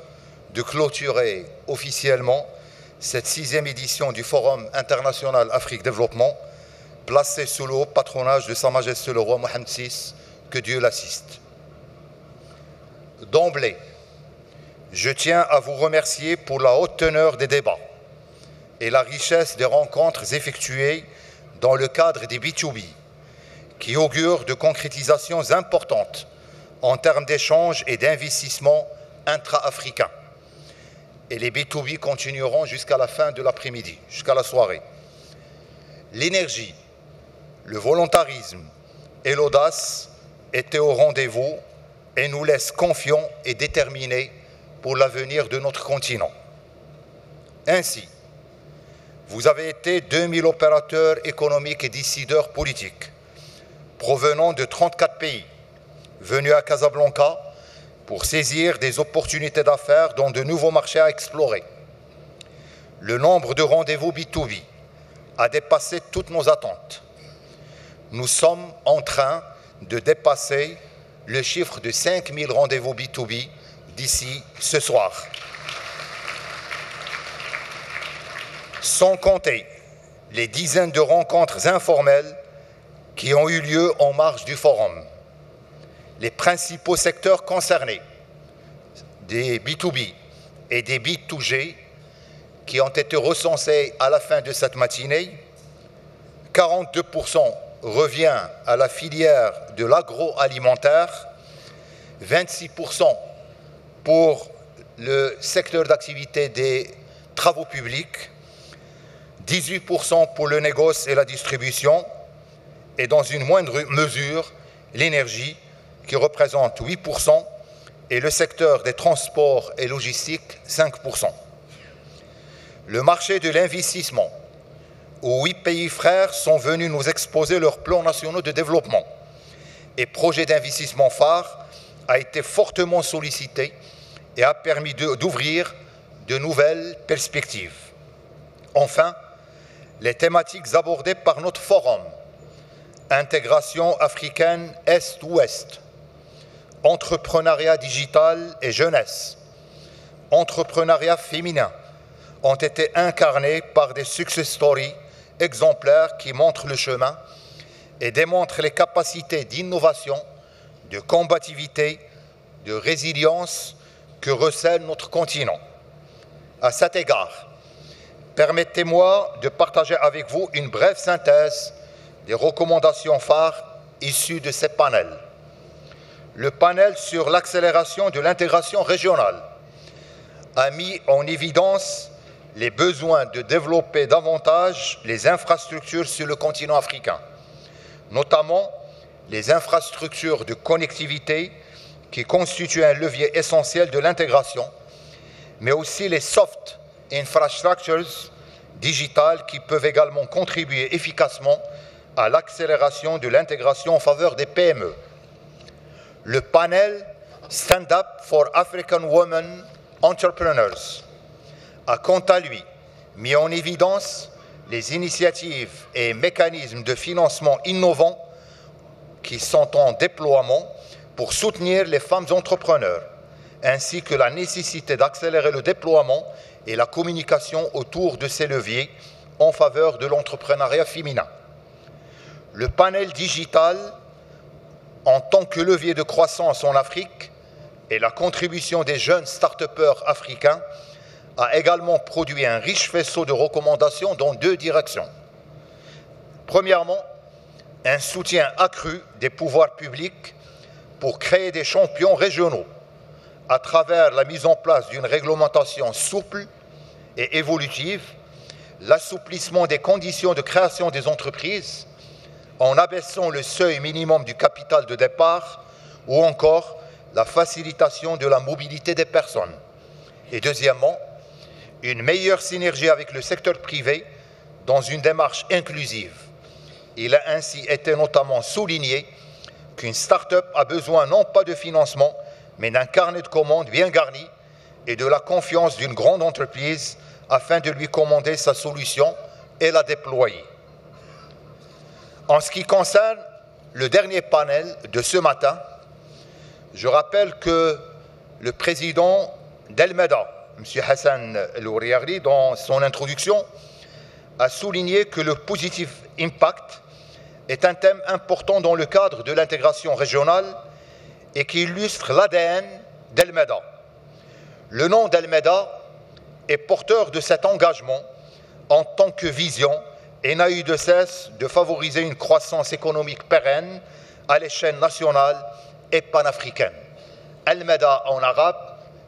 de clôturer officiellement cette 6e édition du Forum international Afrique Développement, placé sous le haut patronage de Sa Majesté le roi Mohamed VI, que Dieu l'assiste. D'emblée, je tiens à vous remercier pour la haute teneur des débats et la richesse des rencontres effectuées dans le cadre des B2B, qui augurent de concrétisations importantes en termes d'échanges et d'investissements intra-africains. Et les B2B continueront jusqu'à la fin de l'après-midi, jusqu'à la soirée. L'énergie, le volontarisme et l'audace étaient au rendez-vous et nous laissent confiants et déterminés pour l'avenir de notre continent. Ainsi, vous avez été 2000 opérateurs économiques et décideurs politiques provenant de 34 pays, venus à Casablanca pour saisir des opportunités d'affaires dans de nouveaux marchés à explorer. Le nombre de rendez-vous B2B a dépassé toutes nos attentes. Nous sommes en train de dépasser le chiffre de 5000 rendez-vous B2B d'ici ce soir. Sans compter les dizaines de rencontres informelles qui ont eu lieu en marge du forum. Les principaux secteurs concernés, des B2B et des B2G, qui ont été recensés à la fin de cette matinée, 42% revient à la filière de l'agroalimentaire, 26% pour le secteur d'activité des travaux publics, 18% pour le négoce et la distribution, et dans une moindre mesure, l'énergie, qui représente 8%, et le secteur des transports et logistiques, 5%. Le marché de l'investissement, où 8 pays frères sont venus nous exposer leurs plans nationaux de développement et projets d'investissement phares, a été fortement sollicité et a permis d'ouvrir de nouvelles perspectives. Enfin, les thématiques abordées par notre forum, intégration africaine Est-Ouest, entrepreneuriat digital et jeunesse, entrepreneuriat féminin, ont été incarnés par des success stories exemplaires qui montrent le chemin et démontrent les capacités d'innovation, de combativité, de résilience que recèle notre continent. À cet égard, permettez-moi de partager avec vous une brève synthèse des recommandations phares issues de ces panels. Le panel sur l'accélération de l'intégration régionale a mis en évidence les besoins de développer davantage les infrastructures sur le continent africain, notamment les infrastructures de connectivité qui constituent un levier essentiel de l'intégration, mais aussi les soft infrastructures digitales qui peuvent également contribuer efficacement à l'accélération de l'intégration en faveur des PME. Le panel Stand Up for African Women Entrepreneurs a quant à lui mis en évidence les initiatives et mécanismes de financement innovants qui sont en déploiement pour soutenir les femmes entrepreneurs, ainsi que la nécessité d'accélérer le déploiement et la communication autour de ces leviers en faveur de l'entrepreneuriat féminin. Le panel digital, en tant que levier de croissance en Afrique, et la contribution des jeunes start-upers africains a également produit un riche faisceau de recommandations dans deux directions. Premièrement, un soutien accru des pouvoirs publics pour créer des champions régionaux à travers la mise en place d'une réglementation souple et évolutive, l'assouplissement des conditions de création des entreprises en abaissant le seuil minimum du capital de départ ou encore la facilitation de la mobilité des personnes. Et deuxièmement, une meilleure synergie avec le secteur privé dans une démarche inclusive. Il a ainsi été notamment souligné qu'une start-up a besoin non pas de financement, mais d'un carnet de commandes bien garni et de la confiance d'une grande entreprise afin de lui commander sa solution et la déployer. En ce qui concerne le dernier panel de ce matin, je rappelle que le président d'El-Meda, M. Hassan El-Ouriagli, dans son introduction, a souligné que le positive impact est un thème important dans le cadre de l'intégration régionale et qui illustre l'ADN d'El-Meda. Le nom d'El-Meda est porteur de cet engagement en tant que vision et n'a eu de cesse de favoriser une croissance économique pérenne à l'échelle nationale et panafricaine. Al-Meda en arabe,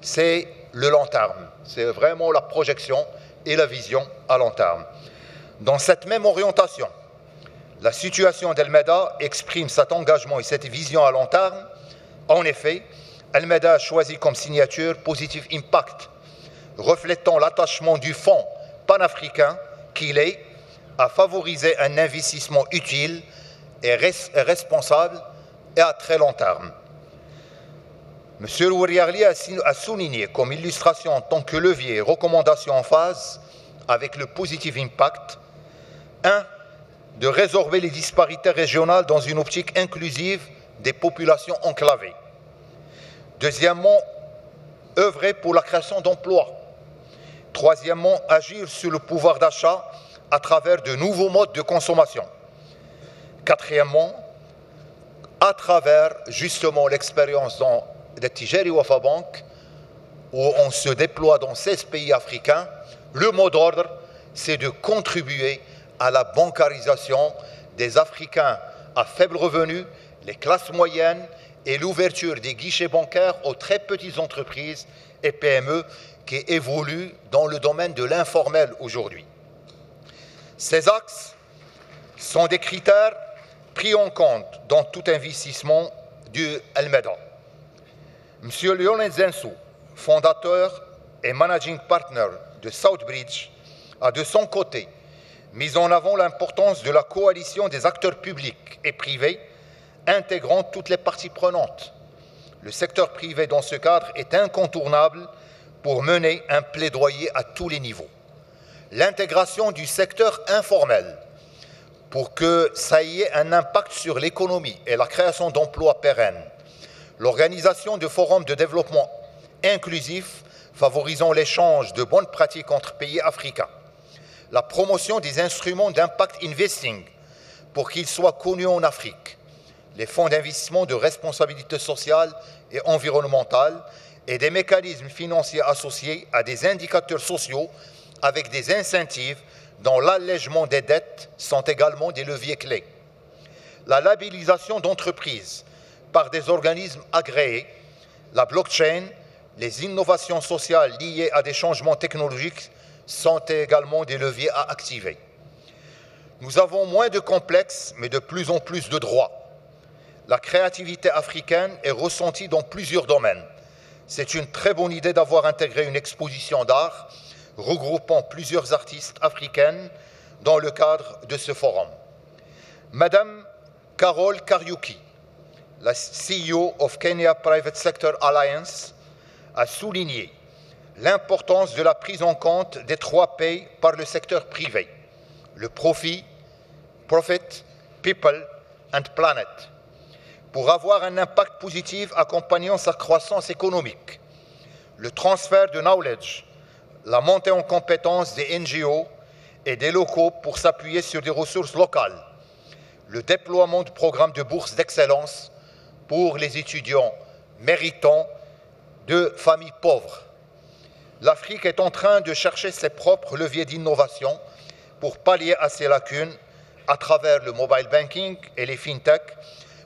c'est le long terme. C'est vraiment la projection et la vision à long terme. Dans cette même orientation, la situation d'Al-Meda exprime cet engagement et cette vision à long terme. En effet, Al-Meda a choisi comme signature Positive Impact, reflétant l'attachement du fonds panafricain qu'il est à favoriser un investissement utile et responsable et à très long terme. M. Ouriagli a souligné comme illustration en tant que levier et recommandation en phase avec le Positive Impact, 1. De résorber les disparités régionales dans une optique inclusive des populations enclavées. Deuxièmement, œuvrer pour la création d'emplois. Troisièmement, agir sur le pouvoir d'achat à travers de nouveaux modes de consommation. Quatrièmement, à travers justement l'expérience de Tijari Wafa Bank, où on se déploie dans 16 pays africains, le mot d'ordre, c'est de contribuer à la bancarisation des Africains à faible revenu, les classes moyennes et l'ouverture des guichets bancaires aux très petites entreprises et PME qui évoluent dans le domaine de l'informel aujourd'hui. Ces axes sont des critères pris en compte dans tout investissement du Al-Meda. M. Lionel Zensou, fondateur et managing partner de Southbridge, a de son côté mis en avant l'importance de la coalition des acteurs publics et privés intégrant toutes les parties prenantes. Le secteur privé dans ce cadre est incontournable pour mener un plaidoyer à tous les niveaux. L'intégration du secteur informel pour que ça y ait un impact sur l'économie et la création d'emplois pérennes. L'organisation de forums de développement inclusif favorisant l'échange de bonnes pratiques entre pays africains. La promotion des instruments d'impact investing pour qu'ils soient connus en Afrique. Les fonds d'investissement de responsabilité sociale et environnementale et des mécanismes financiers associés à des indicateurs sociaux avec des incentives dans l'allègement des dettes sont également des leviers clés. La labellisation d'entreprises par des organismes agréés, la blockchain, les innovations sociales liées à des changements technologiques sont également des leviers à activer. Nous avons moins de complexes, mais de plus en plus de droits. La créativité africaine est ressentie dans plusieurs domaines. C'est une très bonne idée d'avoir intégré une exposition d'art regroupant plusieurs artistes africaines dans le cadre de ce forum. Madame Carol Kariuki, la CEO of Kenya Private Sector Alliance, a souligné l'importance de la prise en compte des 3 P par le secteur privé, le profit, people and planet, pour avoir un impact positif accompagnant sa croissance économique. Le transfert de knowledge, la montée en compétences des NGO et des locaux pour s'appuyer sur des ressources locales, le déploiement de programmes de bourse d'excellence pour les étudiants méritants de familles pauvres. L'Afrique est en train de chercher ses propres leviers d'innovation pour pallier à ces lacunes à travers le mobile banking et les fintech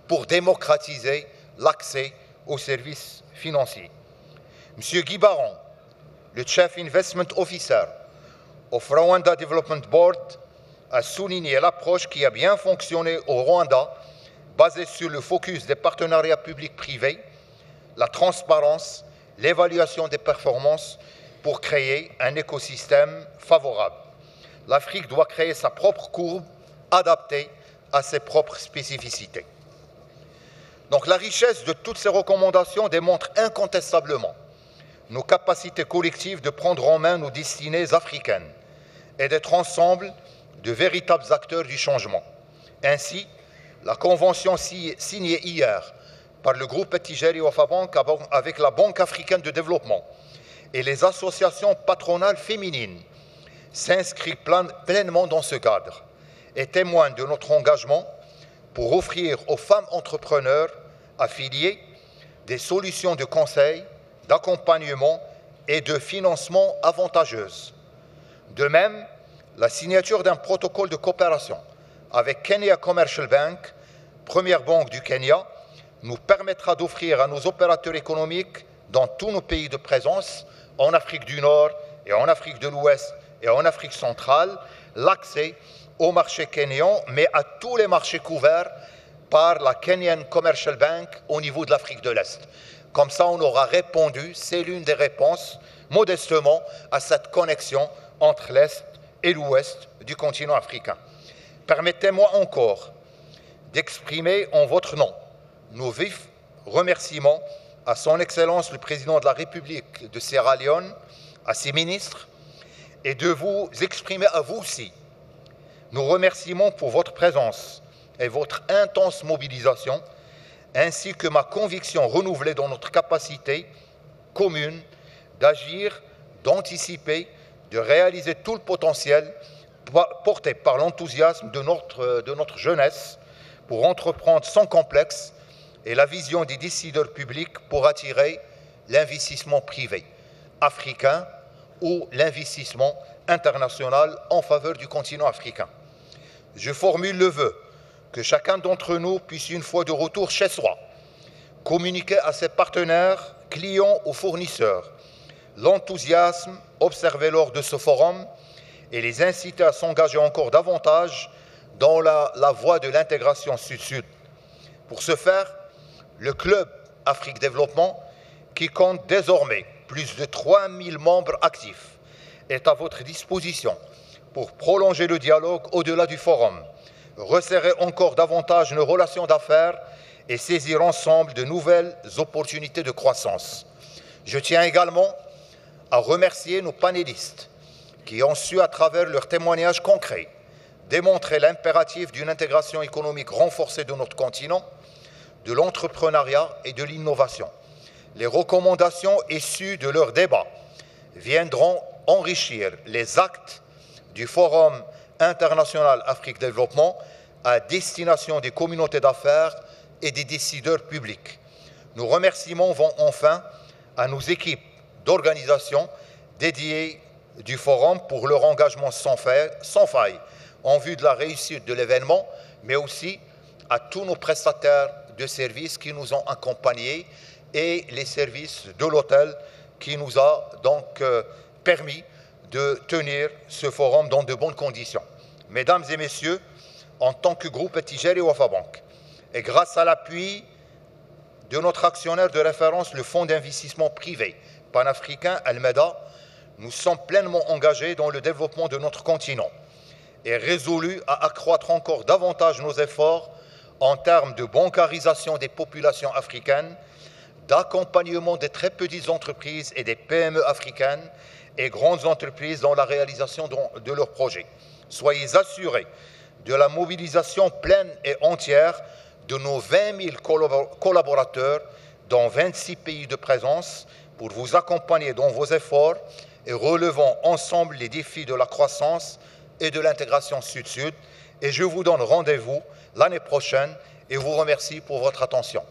pour démocratiser l'accès aux services financiers. M. Guy Baron, le Chief Investment Officer of Rwanda Development Board, a souligné l'approche qui a bien fonctionné au Rwanda, basée sur le focus des partenariats publics-privés, la transparence, l'évaluation des performances pour créer un écosystème favorable. L'Afrique doit créer sa propre courbe adaptée à ses propres spécificités. Donc la richesse de toutes ces recommandations démontre incontestablement nos capacités collectives de prendre en main nos destinées africaines et d'être ensemble de véritables acteurs du changement. Ainsi, la convention signée hier par le groupe Tijari Wafa Bank avec la Banque africaine de développement et les associations patronales féminines s'inscrit pleinement dans ce cadre et témoigne de notre engagement pour offrir aux femmes entrepreneurs affiliées des solutions de conseil, d'accompagnement et de financement avantageuses. De même, la signature d'un protocole de coopération avec Kenya Commercial Bank, première banque du Kenya, nous permettra d'offrir à nos opérateurs économiques dans tous nos pays de présence, en Afrique du Nord et en Afrique de l'Ouest et en Afrique centrale, l'accès au marché kényan, mais à tous les marchés couverts par la Kenyan Commercial Bank au niveau de l'Afrique de l'Est. Comme ça, on aura répondu, c'est l'une des réponses, modestement, à cette connexion entre l'Est et l'Ouest du continent africain. Permettez-moi encore d'exprimer en votre nom nos vifs remerciements à son Excellence le Président de la République de Sierra Leone, à ses ministres, et de vous exprimer à vous aussi nos remerciements pour votre présence et votre intense mobilisation, ainsi que ma conviction renouvelée dans notre capacité commune d'agir, d'anticiper, de réaliser tout le potentiel porté par l'enthousiasme de notre jeunesse pour entreprendre sans complexe et la vision des décideurs publics pour attirer l'investissement privé africain ou l'investissement international en faveur du continent africain. Je formule le vœu que chacun d'entre nous puisse, une fois de retour chez soi, communiquer à ses partenaires, clients ou fournisseurs l'enthousiasme observé lors de ce forum et les inciter à s'engager encore davantage dans la voie de l'intégration Sud-Sud. Pour ce faire, le Club Afrique Développement, qui compte désormais plus de 3000 membres actifs, est à votre disposition pour prolonger le dialogue au-delà du forum, resserrer encore davantage nos relations d'affaires et saisir ensemble de nouvelles opportunités de croissance. Je tiens également à remercier nos panélistes qui ont su, à travers leurs témoignages concrets, démontrer l'impératif d'une intégration économique renforcée de notre continent, de l'entrepreneuriat et de l'innovation. Les recommandations issues de leurs débats viendront enrichir les actes du Forum international Afrique Développement à destination des communautés d'affaires et des décideurs publics. Nos remerciements vont enfin à nos équipes d'organisation dédiées du Forum pour leur engagement sans faille en vue de la réussite de l'événement, mais aussi à tous nos prestataires de services qui nous ont accompagnés et les services de l'hôtel qui nous a donc permis de tenir ce forum dans de bonnes conditions. Mesdames et messieurs, en tant que groupe Tijari Wafa Bank, et grâce à l'appui de notre actionnaire de référence, le Fonds d'investissement privé panafricain Almeda, nous sommes pleinement engagés dans le développement de notre continent et résolus à accroître encore davantage nos efforts en termes de bancarisation des populations africaines, d'accompagnement des très petites entreprises et des PME africaines et grandes entreprises dans la réalisation de leurs projets. Soyez assurés de la mobilisation pleine et entière de nos 20 000 collaborateurs dans 26 pays de présence pour vous accompagner dans vos efforts et relevant ensemble les défis de la croissance et de l'intégration Sud-Sud. Et je vous donne rendez-vous l'année prochaine et vous remercie pour votre attention.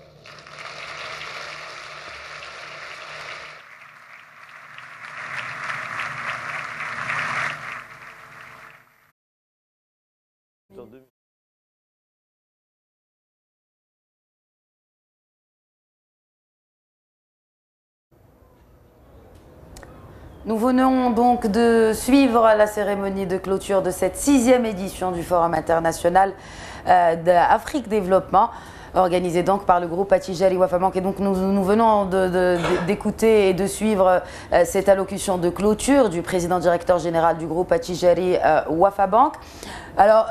Nous venons donc de suivre la cérémonie de clôture de cette 6e édition du Forum international d'Afrique Développement, organisé donc par le groupe Attijari Wafa Bank. Et donc nous venons d'écouter et de suivre cette allocution de clôture du président directeur général du groupe Attijari Wafa Bank. Alors,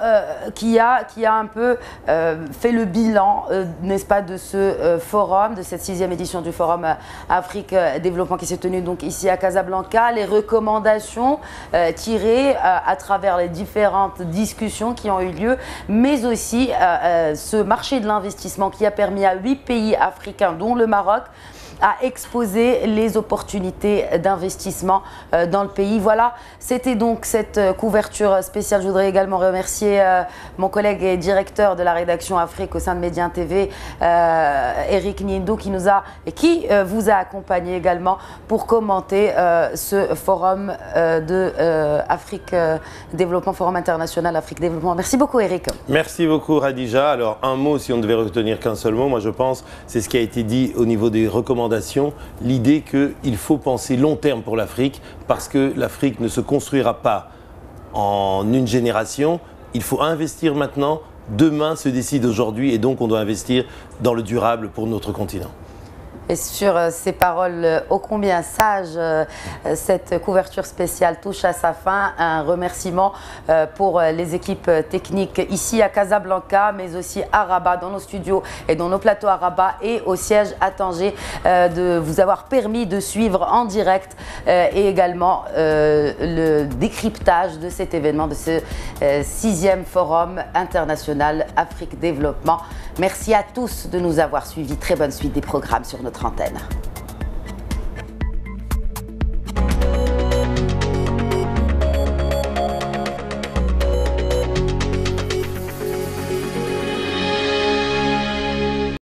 qui a un peu fait le bilan, n'est-ce pas, de ce forum, de cette 6e édition du Forum Afrique Développement qui s'est tenu donc ici à Casablanca, les recommandations tirées à travers les différentes discussions qui ont eu lieu, mais aussi ce marché de l'investissement qui a permis à 8 pays africains, dont le Maroc, à exposer les opportunités d'investissement dans le pays. Voilà, c'était donc cette couverture spéciale. Je voudrais également remercier mon collègue et directeur de la rédaction Afrique au sein de Média TV, Eric Niendo, qui vous a accompagné également pour commenter ce forum de Afrique Développement, Forum international Afrique Développement. Merci beaucoup, Eric. Merci beaucoup, Radija. Alors, un mot, si on ne devait retenir qu'un seul mot, moi je pense, c'est ce qui a été dit au niveau des recommandations, l'idée qu'il faut penser long terme pour l'Afrique, parce que l'Afrique ne se construira pas en une génération. Il faut investir maintenant, demain se décide aujourd'hui, et donc on doit investir dans le durable pour notre continent. Et sur ces paroles ô combien sages, cette couverture spéciale touche à sa fin. Un remerciement pour les équipes techniques ici à Casablanca, mais aussi à Rabat, dans nos studios et dans nos plateaux à Rabat et au siège à Tanger, de vous avoir permis de suivre en direct et également le décryptage de cet événement, de ce 6e Forum international Afrique Développement. Merci à tous de nous avoir suivis. Très bonne suite des programmes sur notre antenne.